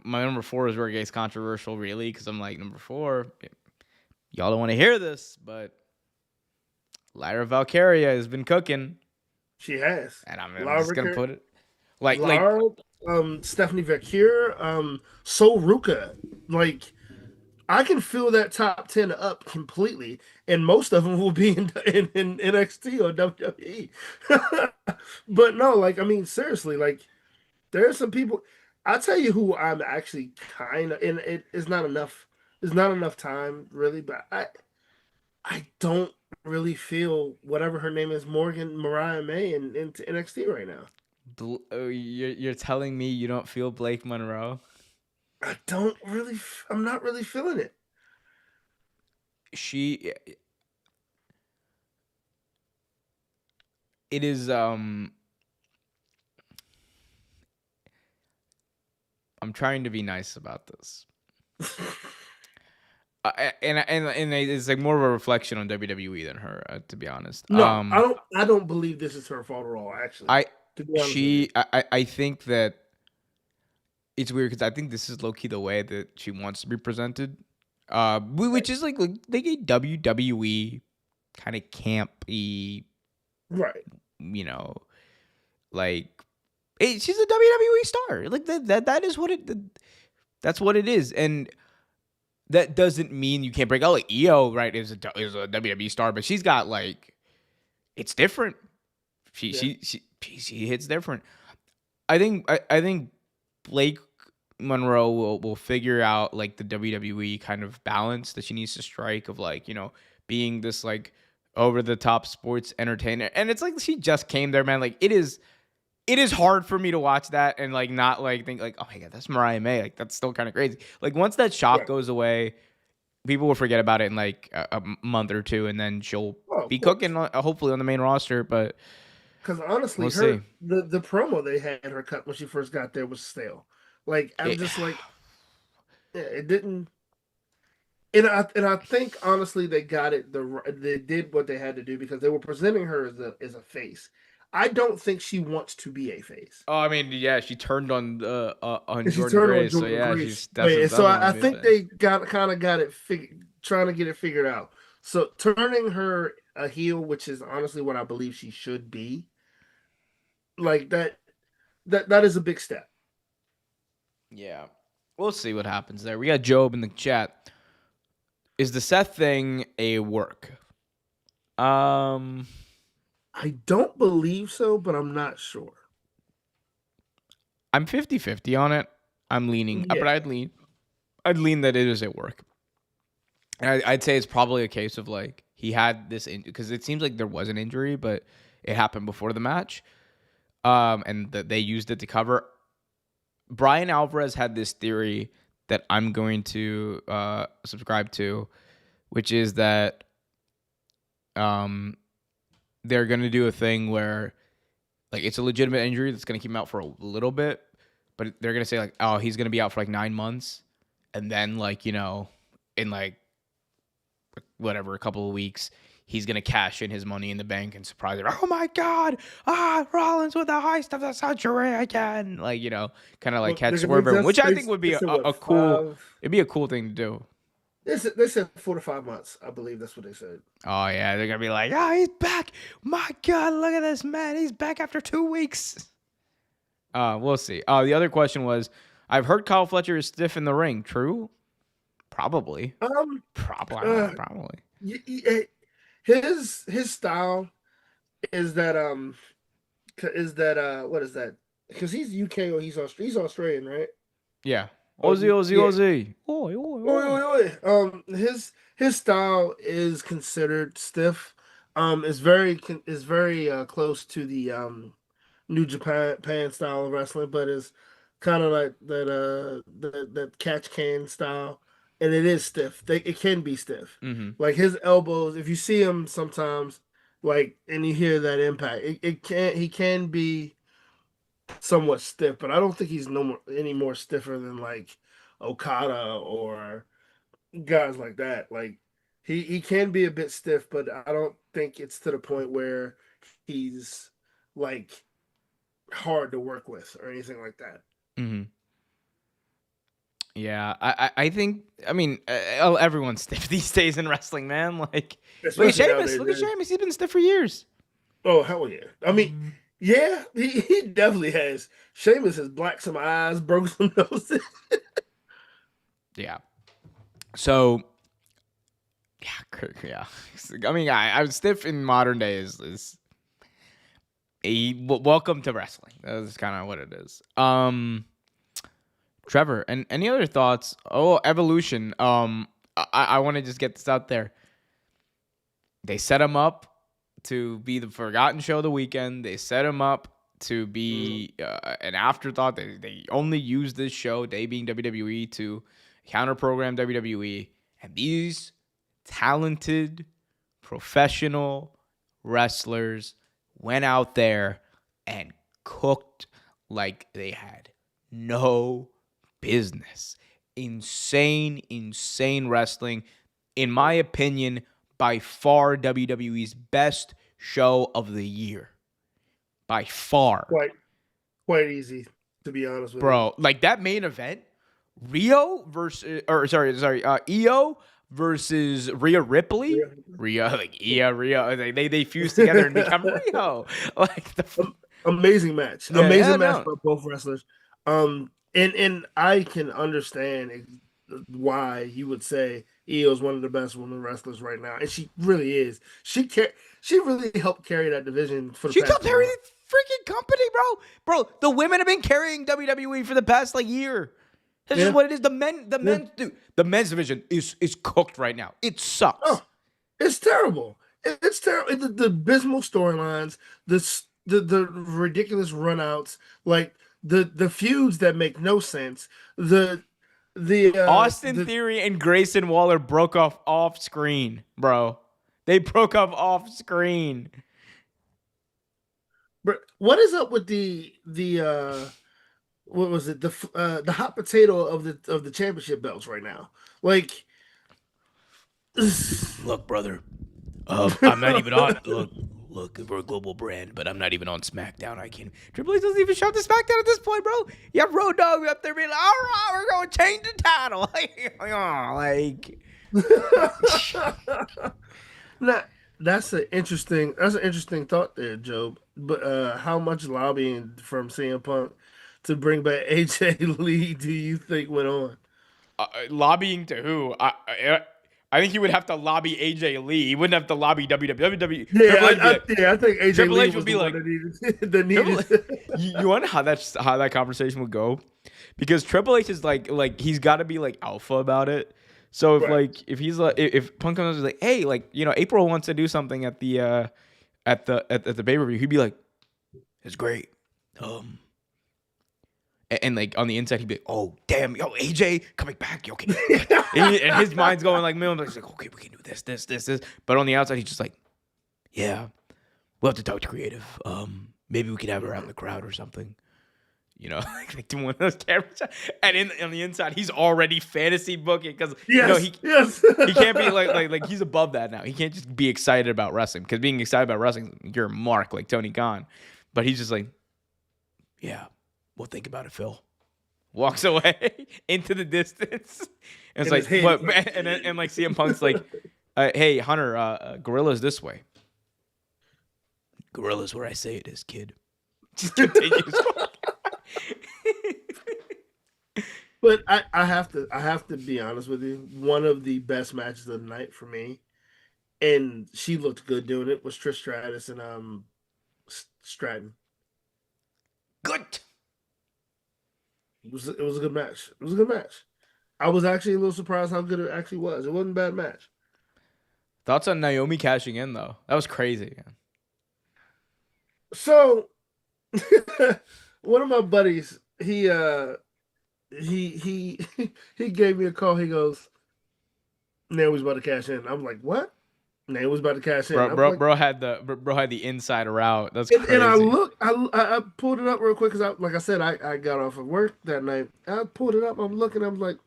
my number four is where it gets controversial, really, because I'm like number four. Y'all don't want to hear this, but Lyra Valkyria has been cooking, She has. and I'm just gonna Lara, put it like Lara, Stephanie Vecchia, Sol Ruka. Like I can fill that top 10 up completely, and most of them will be in NXT or WWE. But no, like I mean, seriously, like there are some people. I'll tell you who I'm actually kind of, and it is not enough. There's not enough time really, but I don't really feel whatever her name is, Morgan Mariah May, in NXT right now. you're telling me you don't feel Blake Monroe? I don't really. I'm not really feeling it. She it is I'm trying to be nice about this. And it's like more of a reflection on WWE than her, to be honest. No, I don't. I don't believe this is her fault at all. Actually, I to be honest with you. I think that it's weird because I think this is low key the way that she wants to be presented. Which is like a WWE kind of campy, Right. you know, like she's a WWE star. Like that is what that's what it is, and that doesn't mean you can't break out. Like EO, right, is a WWE star, but she's got like it's different. She Yeah. she she hits different. I think Blake Monroe will figure out like the WWE kind of balance that she needs to strike of like, being this like over the top sports entertainer. And it's like she just came there, man. Like it is hard for me to watch that and like not like think like, oh my god, that's Mariah May. Like that's still kind of crazy. Like once that shock Right. goes away, people will forget about it in like a month or two, and then she'll Oh, of be cooking course. hopefully on the main roster. But Because honestly, we'll see. the promo they had her cut when she first got there was stale. Like I'm It, just like, yeah, it didn't. And I think honestly they got it. They did what they had to do because they were presenting her as a face. I don't think she wants to be a face. oh, I mean, yeah, she turned on And she Jordan turned on Grace, so Jordan yeah, Grace. she's Wait, so definitely I want to be a think face. they got it trying to get it figured out. So turning her a heel, which is honestly what I believe she should be, like that is a big step. Yeah, we'll see what happens there. We got Job in the chat. Is the Seth thing a work? Um, I don't believe so, but I'm not sure. I'm 50-50 on it. I'm leaning, Yeah, but I'd lean that it is at work. And I'd say it's probably a case of like he had this because it seems like there was an injury, but it happened before the match. And that they used it to cover. Brian Alvarez had this theory that I'm going to subscribe to, which is that they're going to do a thing where like it's a legitimate injury that's going to keep him out for a little bit, but they're going to say like, oh, he's going to be out for like 9 months, and then like in like whatever a couple of weeks, he's going to cash in his money in the bank and surprise her. Oh my God! Rollins with the high stuff that's century again. Like kind of like well, catch they swerve everyone, just which I think would they be said what a cool. 5? It'd be a cool thing to do. They said 4 to 5 months. I believe that's what they said. Oh yeah, they're gonna be like, oh, he's back. My God, look at this man. He's back after 2 weeks. We'll see. The other question was, I've heard Kyle Fletcher is stiff in the ring. True? Probably. Um, Probably. I don't know. uh, Probably. his style is that what is that? Because he's UK or he's Australian, right? Yeah. Oh Ozzy, Ozzy, yeah. Ozzy. Oi, oi, Oi, oi. oi, oi. His style is considered stiff. Is very close to the New Japan style of wrestling, but it's kind of like that catch can style, and it is stiff. It can be stiff. Mm-hmm. Like his elbows, if you see him sometimes, like and you hear that impact, it can he can be somewhat stiff, but I don't think he's no more any more stiffer than like Okada or guys like that. Like he can be a bit stiff, but I don't think it's to the point where he's like hard to work with or anything like that. Mm-hmm. Yeah, I think I mean everyone's stiff these days in wrestling, man. Like look at Especially Sheamus. nowadays. Look at Sheamus. He's been stiff for years. Oh hell yeah! I mean, yeah, he definitely has. Sheamus has blacked some eyes, broke some noses. Yeah. So yeah. I mean, I'm stiff in modern days is welcome to wrestling. That's kind of what it is. Trevor, and any other thoughts? Oh, Evolution. I want to just get this out there. They set him up to be the forgotten show of the weekend. They set him up to be an afterthought. They only use this show, they being WWE, to counter program WWE. And these talented, professional wrestlers went out there and cooked like they had no business. Insane wrestling. In my opinion, by far WWE's best show of the year. By far. Quite easy, to be honest with you. Bro, like that main event, Rio versus, or sorry, Io versus Rhea Ripley. Yeah. Rio. They fuse together and become Rio. Like Amazing match. Yeah, Amazing match no. by both wrestlers. And I can understand why you would say Io is one of the best women wrestlers right now, and she really is. She really helped carry that division for the She past helped couple carry months. the freaking company, bro. Bro, the women have been carrying WWE for the past like year. That's Yeah. just what it is. The men, Yeah. dude, the men's division is cooked right now. It sucks. Oh, it's terrible. It's terrible. The abysmal storylines, the ridiculous runouts, like the feuds that make no sense. Austin The Theory and Grayson Waller broke off screen, bro. They broke up off screen. what is up with the what was it the hot potato of the championship belts right now? Like, Look, brother. I'm not even on. Look, we're a global brand, but I'm not even on SmackDown. I can't. Triple H doesn't even show up to SmackDown at this point, bro. You have Road Dogg up there being like, all right, we're going to change the title. Like, Nah, that's an interesting thought there, Job. But how much lobbying from CM Punk to bring back AJ Lee do you think went on? lobbying to who? I think he would have to lobby AJ Lee. He wouldn't have to lobby WWE. Triple H would be like, I think AJ Triple Lee H was would be the like, one that Triple, needed. you wonder how that conversation would go, because Triple H is like he's got to be like alpha about it. So if Right. like if he's like if Punk comes and is like, hey, like April wants to do something at the at the pay-per-view, he'd be like, it's great. And like on the inside, he'd be like, oh damn, yo AJ coming back, yo, okay. And his mind's going like million. He's like, okay, we can do this. But on the outside, he's just like, yeah, we'll have to talk to creative. Maybe we could have her out in the crowd or something. Like doing one of those cameras. And on the inside, he's already fantasy booking because Yes, yes. he can't be like he's above that now. He can't just be excited about wrestling, because being excited about wrestling, you're a mark like Tony Khan. But he's just like, yeah, we'll think about it, Phil. Walks away into the distance. And it's like, what? And like CM Punk's like, hey, Hunter, Gorilla's this way. Gorilla's where I say it is, kid. Just continues. But I have to be honest with you. One of the best matches of the night for me, and she looked good doing it, was Trish Stratus and Stratton. Good. It was a good match. It was a good match. I was actually a little surprised how good it actually was. It wasn't a bad match. Thoughts on Naomi cashing in though? That was crazy. So One of my buddies, he he gave me a call. He goes, Naomi's about to cash in. I'm like, what? Naomi's about to cash in. I'm like, Bro had the insider out. That's and I crazy. look, I pulled it up real quick because like I said, I got off of work that night. I pulled it up. I'm looking. I'm like,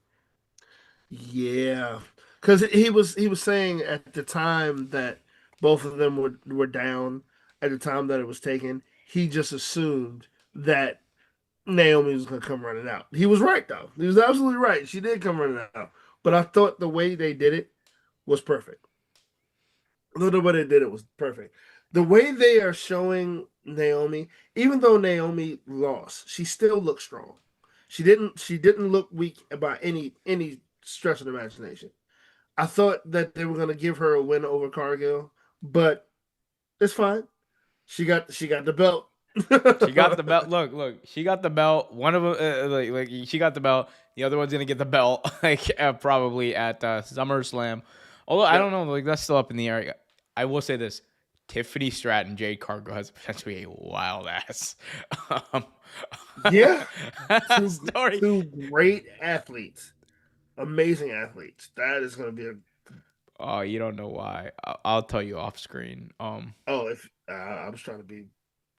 yeah, because he was saying at the time that both of them were down at the time that it was taken. He just assumed that Naomi was gonna come running out. He was right though. He was absolutely right. She did come running out. But I thought the way they did it was perfect. The way they did it was perfect. The way they are showing Naomi, even though Naomi lost, she still looked strong. She didn't look weak by any stretch of the imagination. I thought that they were gonna give her a win over Cargill, but it's fine. She got the belt. She got the belt. Look. She got the belt. One of them, she got the belt. The other one's gonna get the belt, probably at SummerSlam. Although I Yep. don't know, like that's still up in the air. I will say this: Tiffany Stratton, Jade Cargo has potentially a wild ass um, Yeah. Two story. two great athletes. Amazing athletes. That is gonna be a Oh, you don't know why? I'll tell you off screen. oh if I was trying to be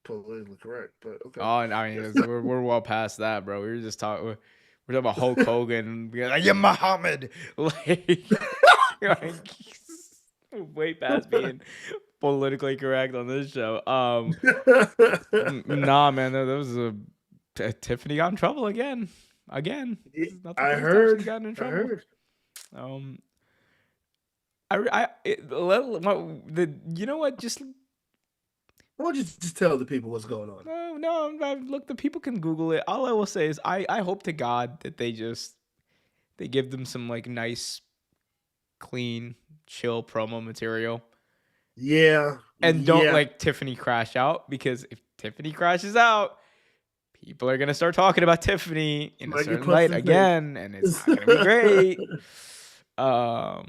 politically correct, but okay. Oh, I mean, we're well past that, bro. We were just talking. We're talking about Hulk Hogan. Being like, yeah, Muhammad. Like way past being politically correct on this show. Nah, man, that was Tiffany got in trouble again. Again, this is not the I first time she's heard. gotten in I trouble. heard. Um, you know what? Just Why don't you just tell the people what's going on? no. Look, the people can Google it. All I will say is, I hope to God that they give them some like nice, clean, chill promo material, Yeah, and don't yeah. like Tiffany crash out, because if Tiffany crashes out, people are gonna start talking about Tiffany in a Might get certain punched light in the again, and it's not gonna be great. face. Um,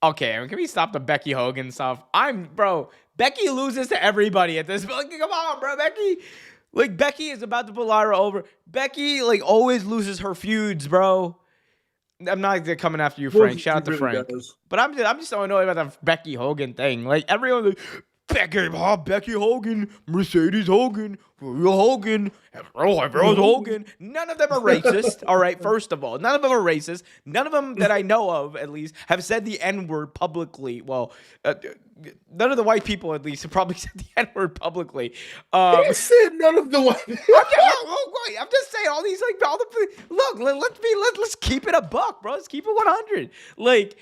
okay, can we stop the Becky Hogan stuff? Becky loses to everybody at this point. Like, come on, bro, Becky. Like, Becky is about to pull Lyra over. Becky, like, always loses her feuds, bro. I'm not coming after you, Well, Frank. Shout she out to really Frank. does. But I'm just so annoyed about the Becky Hogan thing. Like, everyone, like, Becky Hogan, Mercedes Hogan, Real Hogan, Rose Hogan. None of them are racist. All right, first of all, none of them are racist. None of them that I know of, at least, have said the N word publicly. Well, none of the white people, at least, have probably said the N word publicly. He said none of the white. I'm just saying all these like all the look. Let's keep it a buck, bro. Let's keep it 100. Like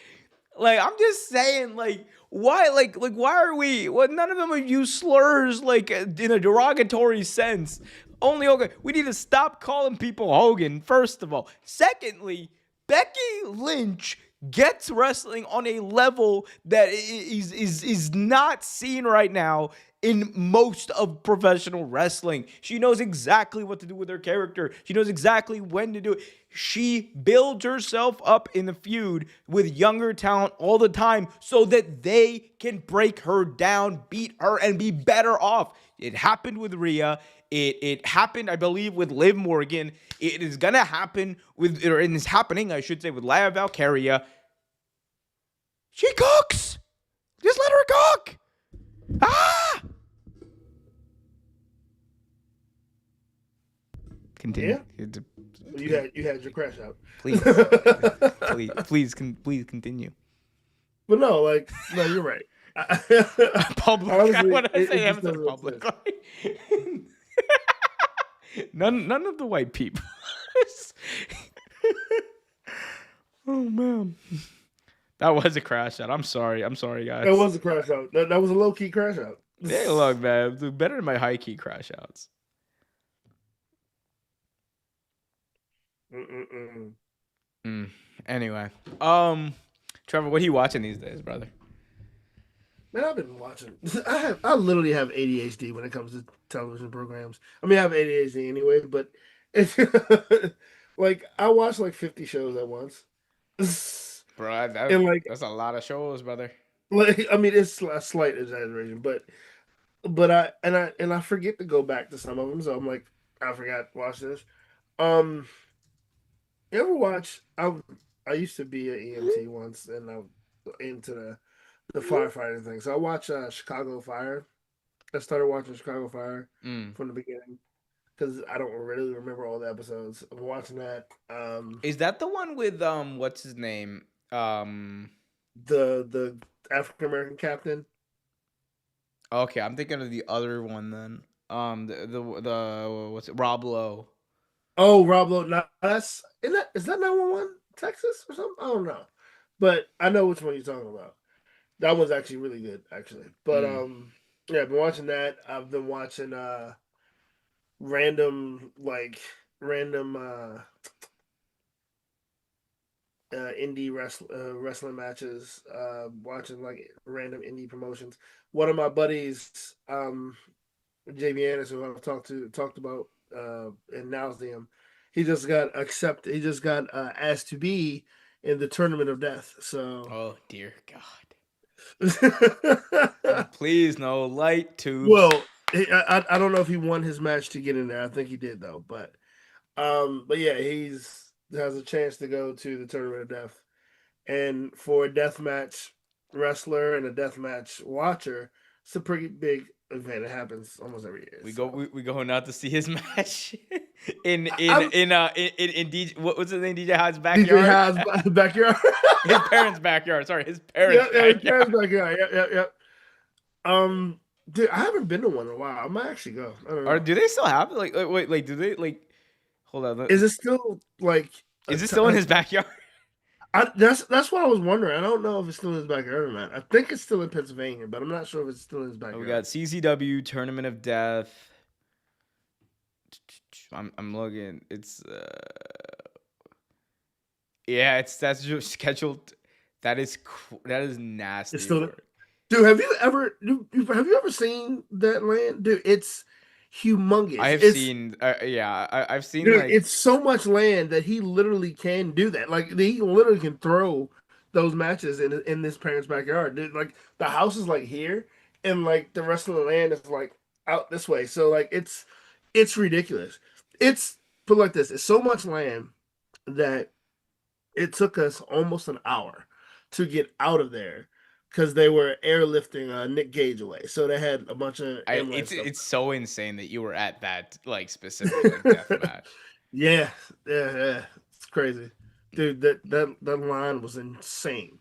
I'm just saying, like why, like why are we? Well, none of them have used slurs like in a derogatory sense. Only Hogan. We need to stop calling people Hogan. First of all, secondly, Becky Lynch gets wrestling on a level that is not seen right now in most of professional wrestling. She knows exactly what to do with her character. She knows exactly when to do it. She builds herself up in the feud with younger talent all the time so that they can break her down, beat her, and be better off. It happened with Rhea. It happened, I believe, with Liv Morgan. It is gonna happen with, or it is happening, I should say, with Lyra Valkyria. She cooks. Just let her cook. Ah! Continue. Yeah, you had your crash out. Please, please continue. But no, like no, you're right. Public. I Honestly, want to say it just Amazon doesn't make public. sense. None of the white people. Oh man, that was a crash out. I'm sorry, guys. That was a crash out. That was a low key crash out. Hey, look, man, better than my high key crash outs. Mm-mm-mm. Anyway, Trevor, what are you watching these days, brother? Man, I've been watching. I literally have ADHD when it comes to television programs. I mean, I have ADHD anyway, but it's like I watch like 50 shows at once. Bro, And like that's a lot of shows, brother. I mean, it's a slight exaggeration, but but I forget to go back to some of them, so I'm like, I forgot to watch this. Um, you ever watch? I used to be an EMT once, and I'm into the firefighting thing. So I watch Chicago Fire. I started watching Chicago Fire Mm. from the beginning because I don't really remember all the episodes. I'm watching that. Is that the one with what's his name? Um The African American captain. okay, I'm thinking of the other one then. The what's it? Rob Lowe. Oh, Rob Lowe. Now that's is that 911 Texas or something? I don't know, but I know which one you're talking about. That one's actually really good, actually. But Mm. yeah, I've been watching that. I've been watching random random wrestling matches. Watching like random indie promotions. One of my buddies, JB Anderson, who I've talked about in Nauseam, he just got accepted. He just got asked to be in the Tournament of Death. So, Oh dear God. Please no light tubes. well, I don't know if he won his match to get in there. I think he did though, but yeah, he's has a chance to go to the Tournament of Death. And for a deathmatch wrestler and a deathmatch watcher, it's a pretty big event. It happens almost every year. So We going out to see his match in I'm DJ, what was his name, DJ Hyde's DJ backyard. Haas backyard. His parents' backyard. Sorry, his Yeah, parents' yeah, his parents' backyard. backyard. Yeah, yeah, yeah. Dude, I haven't been to one in a while. I might actually go. I don't Or know. do they still have it? Wait, do they like? Hold on. Is it still like Is it still in his backyard? that's what I was wondering. I don't know if it's still in his backyard or not. I think it's still in Pennsylvania, but I'm not sure if it's still in his We backyard. got CCW Tournament of Death. I'm looking. It's yeah, it's that's just scheduled. That is It's nasty still work. Dude, have you ever seen that land? Dude, it's I humongous. have It's seen. Yeah, I've seen Dude, like it's so much land that he literally can do that. Like he literally can throw those matches in this parent's backyard. Dude, like the house is like here, and like the rest of the land is like out this way. So like it's ridiculous. It's put like this. It's so much land that it took us almost an hour to get out of there because they were airlifting Nick Gage away. So they had a bunch of ambulance stuff. it's so insane that you were at that like specific like death match. Yeah, yeah, it's crazy, dude. That line was insane.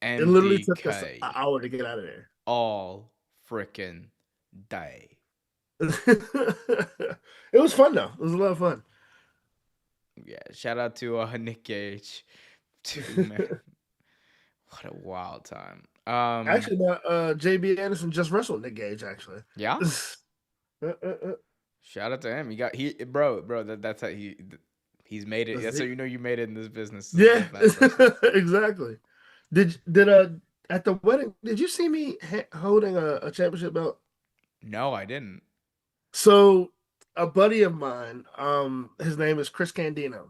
It literally took us MDK an hour to get out of there. all freaking day. It was fun though. It was a lot of fun. Yeah, shout out to Nick Gage. Dude, man, what a wild time. Actually, JB Anderson just wrestled Nick Gage. Actually, Yeah. uh. Shout out to him. He got he bro. That's how he's made it. That's how you know you made it in this business of Yeah, deathmatch wrestling. exactly. Did at the wedding? Did you see me holding a championship belt? No, I didn't. So a buddy of mine, his name is Chris Candino.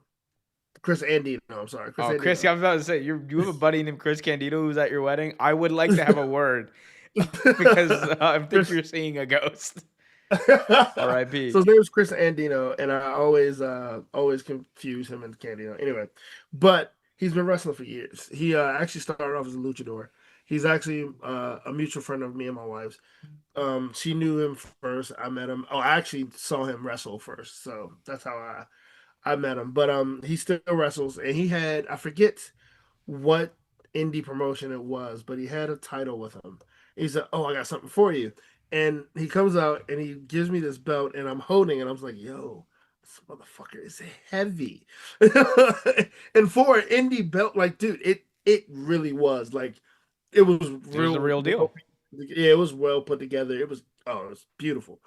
Chris Andino. I'm sorry, Chris Oh, Chris, Andino. I was about to say you have a buddy named Chris Candido who's at your wedding. I would like to have a word because I think Chris. you're seeing a ghost. R.I.P. So his name is Chris Andino, and I always confuse him and Candino. Anyway, but he's been wrestling for years. He actually started off as a luchador. He's actually a mutual friend of me and my wife's. She knew him first. I met him. Oh, I actually saw him wrestle first, so that's how I met him. But he still wrestles, and he had I forget what indie promotion it was, but he had a title with him. He said, "Oh, I got something for you," and he comes out and he gives me this belt, and I'm holding it. I was like, "Yo, this motherfucker is heavy," and for an indie belt, like, dude, it really was like it was It was the real real deal. well. Yeah, it was well put together. It was beautiful.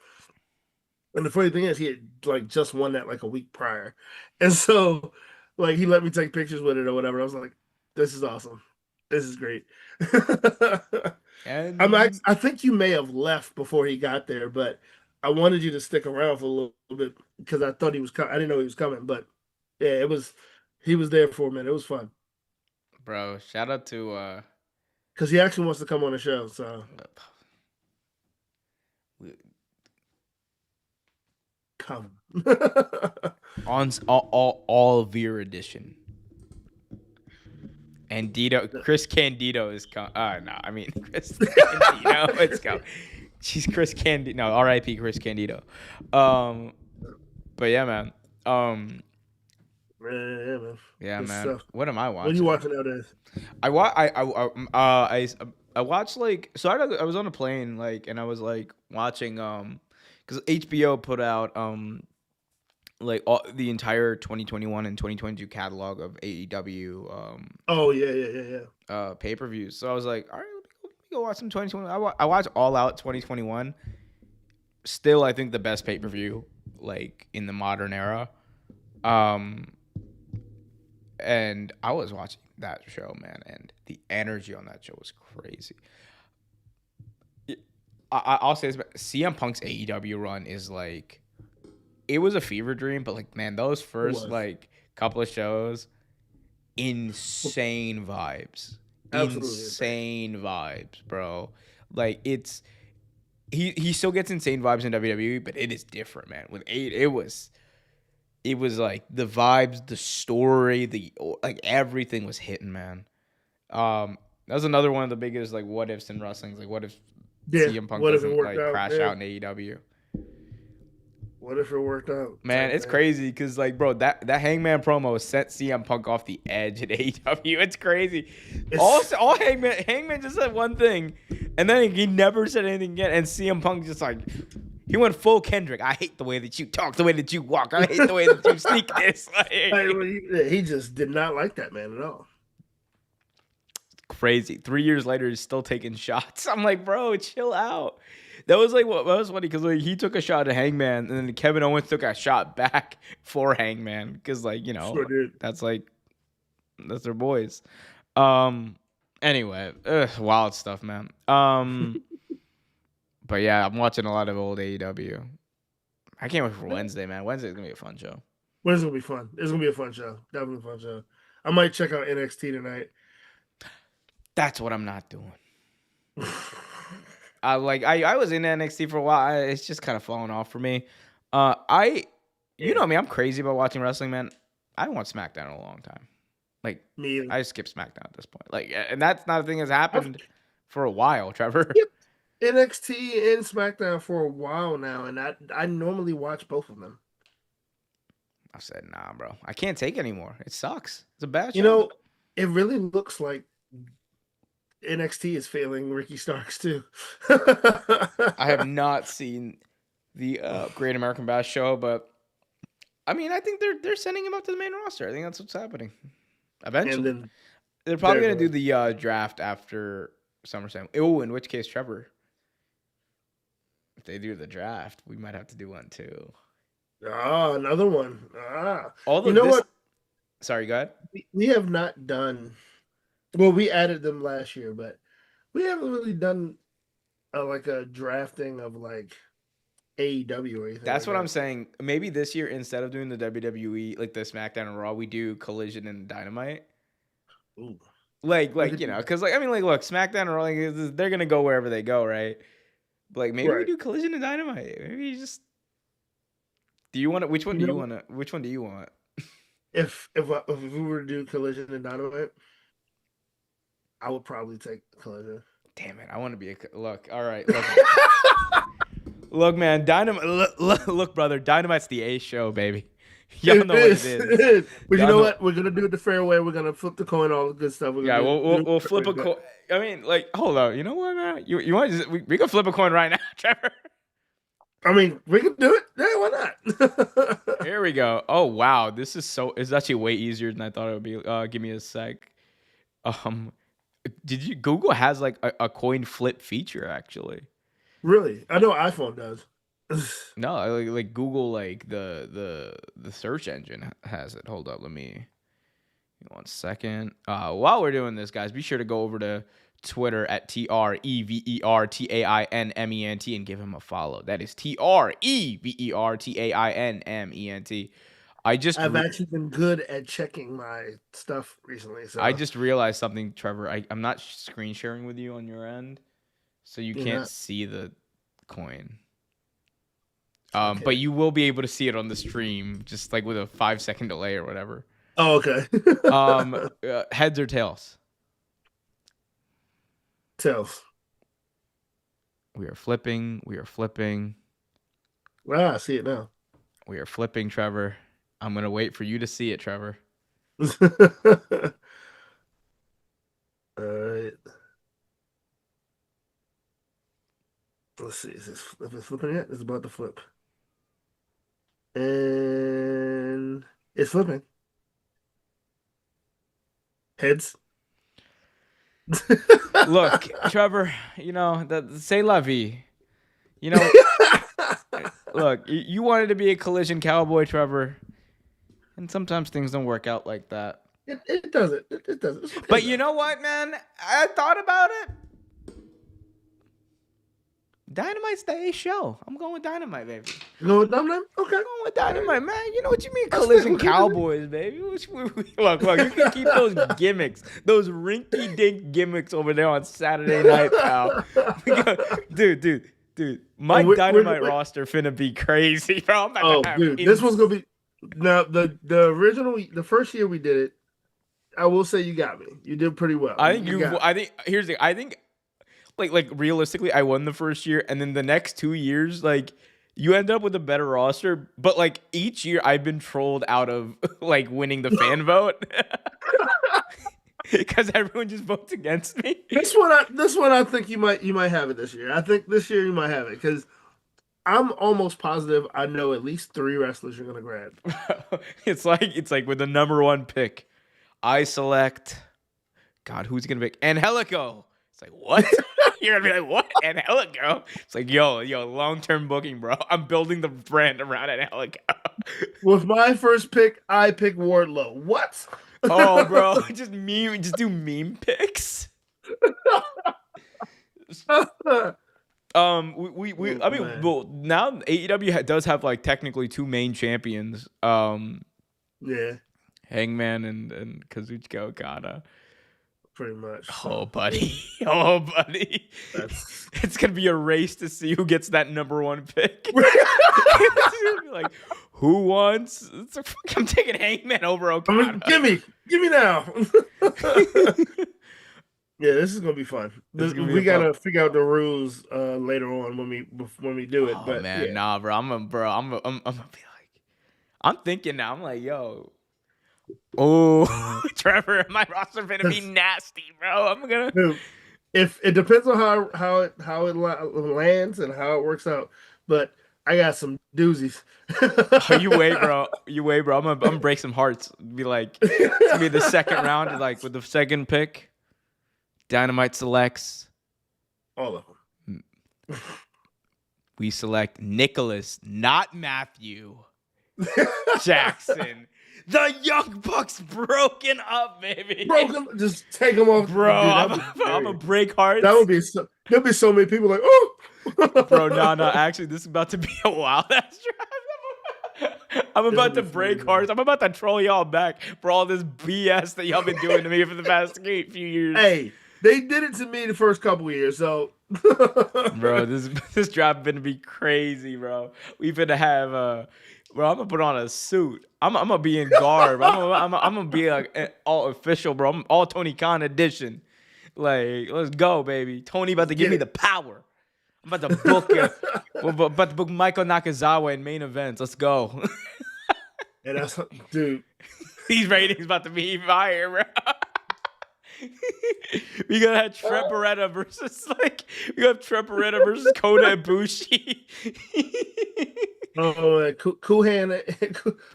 And the funny thing is, he had like just won that like a week prior, and so like he let me take pictures with it or whatever. I was like, "This is awesome. This is great." And I think you may have left before he got there, but I wanted you to stick around for a little bit because I thought he was coming. I didn't know he was coming, but yeah, it was. He was there for a minute. It was fun bro, shout out to because he actually wants to come on the show. So Come. On all Veer edition. And Chris Candido is coming. No, I mean Chris Candido is coming. She's Chris Candido. No, R.I.P. Chris Candido. But yeah, man. Yeah, man. Yeah, Good man. stuff. What am I What are you watching? watching nowadays? I watched like so I was on a plane like and I was like watching because HBO put out like the entire 2021 and 2022 catalog of AEW Oh yeah, yeah, yeah, yeah. pay-per-views. So I was like, all right, let me go watch some 2021. I watched All Out 2021. Still, I think the best pay-per-view like in the modern era. Um, and I was watching that show, man, and the energy on that show was crazy. I'll say this, but CM Punk's AEW run is like, it was a fever dream, but like, man, those It first was like couple of shows, insane vibes, absolutely insane. insane vibes, bro. Like it's he still gets insane vibes in WWE, but it is different, man. With eight, it was like the vibes, the story, the like everything was hitting, man. That was another one of the biggest like what ifs in wrestling. Like what if Yeah. CM Punk What if it doesn't worked like out? crash Yeah. out in AEW? What if it worked out? Man, Type it's thing. crazy because like, bro, that Hangman promo set CM Punk off the edge at AEW. It's crazy. It's All Hangman just said one thing, and then he never said anything again. And CM Punk just like he went full Kendrick. I hate the way that you talk, the way that you walk. I hate the way that you sneak this. he just did not like that man at all. Crazy. 3 years later, he's still taking shots. I'm like, bro, chill out. That was like what was funny because like he took a shot at Hangman, and then Kevin Owens took a shot back for Hangman because like Sure did. that's like that's their boys. Um. Anyway, wild stuff, man. But yeah, I'm watching a lot of old AEW. I can't wait for Wednesday, man. Wednesday's gonna be a fun show. Well, it's gonna be fun. It's gonna be a fun show. Definitely a fun show. I might check out NXT tonight. That's what I'm not doing. I was in NXT for a while. It's just kind of fallen off for me. You know me, I'm crazy about watching wrestling, man. I haven't watched SmackDown in a long time. Like Me either. I skip SmackDown at this point. Like, and that's not a thing that's happened I've for a while, Trevor. skipped NXT and SmackDown for a while now, and I normally watch both of them. I said, nah, bro. I can't take it anymore. It sucks. It's a bad You show. know, it really looks like NXT is failing Ricky Starks too. I have not seen the Great American Bash show, but I mean, I think they're sending him up to the main roster. I think that's what's happening. And Eventually, then they're probably they're gonna do going. the draft after SummerSlam. Oh, in which case, Trevor, if they do the draft, we might have to do one too. Ah, another one. Ah, Although you know this, what? sorry, go ahead. We have not done. Well, we added them last year, but we haven't really done like a drafting of like AEW or anything That's like what I'm that. saying. Maybe this year, instead of doing the WWE, like the SmackDown and Raw, we do Collision and Dynamite. Ooh, we Like could you do know, that. because like I mean, like look, SmackDown and Raw, like, they're gonna go wherever they go, right? But, like maybe we Right. do Collision and Dynamite. Maybe you just do you want to? Which one You do you know, want to? Which one do you want? if we were to do Collision and Dynamite, I would probably take Collision. Damn it! I want to be a look. All right, look, look, man, Dynamite. Look, brother, Dynamite's the A show, baby. Y'all It know what it is. It is. is. But you Y'all know know. what? We're gonna do it the fair way. We're gonna flip the coin, all the good stuff. We're Yeah, gonna do we'll it the flip fair a way. coin. I mean, like, hold on. You know what, man? You want to we can flip a coin right now, Trevor. I mean, we can do it. Yeah, why not? Here we go. Oh wow, this is so. It's actually way easier than I thought it would be. Give me a sec. Um, did you Google has like a coin flip feature actually? Really? I know iPhone does. No, like Google like the search engine has it. Hold up, let me 1 second. While we're doing this, guys, be sure to go over to Twitter at TREVERTAINMENT and give him a follow. That is TREVERTAINMENT. I just I've re- actually been good at checking my stuff recently, I so just realized something, Trevor. I'm not screen sharing with you on your end, so you you're can't not. see the coin. I But can't. you will be able to see it on the stream, just like with a 5 second delay or whatever. Oh, okay. Heads or tails? Tells. We are flipping. We are flipping. Ah, I see it now. We are flipping, Trevor. I'm gonna wait for you to see it, Trevor. All right. Let's see. If it's flipping yet? It's about to flip. And it's flipping. Heads. Look, Trevor. Say la vie. You know, look, you wanted to be a collision cowboy, Trevor, and sometimes things don't work out like that. It doesn't. It doesn't. It's okay But you though. know what, man? I thought about it. Dynamite's the A show. I'm going with Dynamite, baby. You know what, Dum Dum? Okay. I'm going with All right. Dynamite, man. You know what you mean, I'll stick collision with it. cowboys, baby. Look, you can keep those gimmicks, those rinky-dink gimmicks over there on Saturday night, pal. Dude. My Oh, Dynamite roster finna be crazy, bro. I'm about oh, to have dude, this one's gonna be now the original. The first year we did it, I will say you got me. You did pretty well. You got me. I think here's the. I think like realistically, I won the first year, and then the next 2 years, like you end up with a better roster. But like each year, I've been trolled out of like winning the fan vote because everyone just votes against me. This one I think you might have it this year. I think this year you might have it because I'm almost positive I know at least three wrestlers you're gonna grab. It's like with the number one pick, I select. God, who's gonna pick Angelico? It's like what? You're gonna be like what? Angelico? It's like yo, long term booking, bro. I'm building the brand around Angelico. With my first pick, I pick Wardlow. What? Oh, bro, just do meme picks. I mean, Man. well, now AEW does have like technically two main champions, Yeah, Hangman and Kazuchika Okada. pretty much. Oh, So buddy, oh, buddy, that's it's gonna be a race to see who gets that number one pick. It's gonna be like, who wants? It's like, fuck, I'm taking Hangman over Okada. give me now. Yeah, this is gonna be fun. It's gonna be We a fun. gotta figure out the rules later on when we do it. Oh But man, yeah, nah, bro. I'm gonna be like, I'm thinking now. I'm like, yo, oh, Trevor, my roster gonna be nasty, bro. I'm gonna. dude, if it depends on how it lands and how it works out. But I got some doozies. Oh, you wait, bro. You wait, bro. I'm gonna break some hearts. Be like, it's gonna be the second round, like with the second pick. Dynamite selects. All of them. We select Nicholas, not Matthew Jackson. The Young Bucks broken up, baby. Broken, just take them off, Bro, dude, I'm a break hearts. that would be so. There'll be so many people like, oh, Bro, no. Actually, this is about to be a wild ass draft. I'm about to break hearts. I'm about to troll y'all back for all this BS that y'all been doing to me for the past few years. Hey, they did it to me the first couple of years, so. Bro, this draft gonna be crazy, bro. We finna have bro. I'm gonna put on a suit. I'm gonna be in garb. I'm gonna be like all official, bro. I'm all Tony Khan edition. Like, let's go, baby. Tony about to give me the power. I'm about to book about to book Michael Nakazawa in main events. Let's go. And that's, dude. These ratings about to be even higher, bro. We gotta have Trent Beretta versus Kota Ibushi. Oh, Kuhan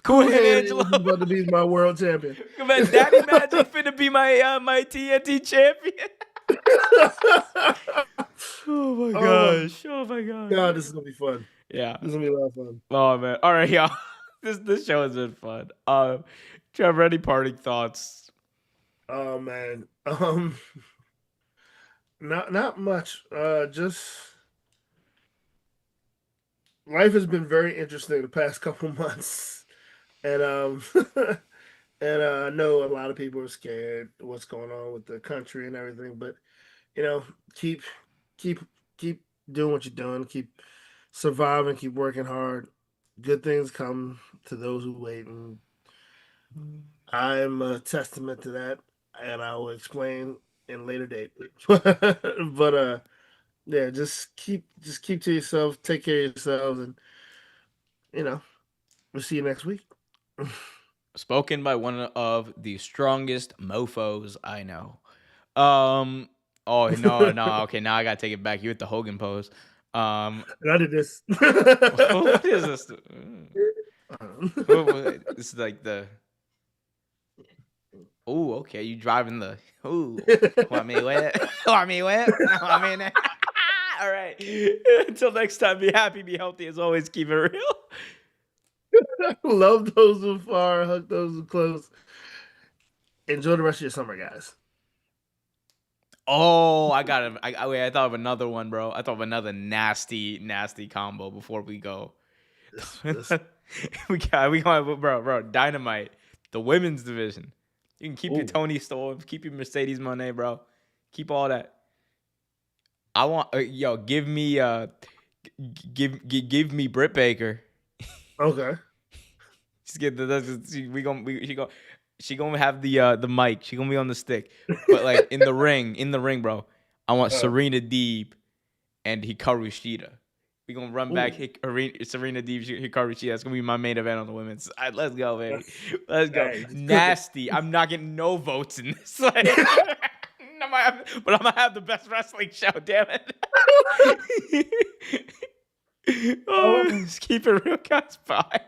Angelo. is about to be my world champion. Come on, Daddy Magic finna be my TNT champion. Oh my gosh. Oh my gosh. God, this is gonna be fun. Yeah. This is gonna be a lot of fun. Oh man. All right, y'all. This show has been fun. Trevor, any parting thoughts? Oh man. Not much. Just life has been very interesting the past couple months. And and I know a lot of people are scared what's going on with the country and everything, but keep keep doing what you're doing. Keep survive and keep working hard. Good things come to those who wait, and I'm a testament to that, and I will explain in later date. But yeah, just keep to yourself, take care of yourselves, and you know, we'll see you next week. Spoken by one of the strongest mofos I know. Um. Oh no. Okay, now I gotta take it back. You at the Hogan pose. Um. And I did this. What is this? This is like the. Oh, okay. You driving the. Ooh. Want me with it? Want me with it? Want me in it? All right. Until next time, be happy, be healthy. As always, keep it real. Love those who far, hug those who close. Enjoy the rest of your summer, guys. Oh, I got it. Wait, I thought of another one, bro. I thought of another nasty combo before we go. This we going, bro, Dynamite, the women's division. You can keep your ooh. Tony Storm, keep your Mercedes Moné, bro. Keep all that. I want, give me, give me Britt Baker. Okay. She's get the she gonna have the mic. She gonna be on the stick, but like in the ring, bro. I want Serena Deeb and Hikaru Shida. We gonna run back Serena Deeb, Hikaru Shida. That's gonna be my main event on the women's side. Let's go, baby. Let's go. Hey, Nasty. I'm not getting no votes in this. Like, but I'm gonna have the best wrestling show. Damn it. Oh, just keep it real, guys. Bye.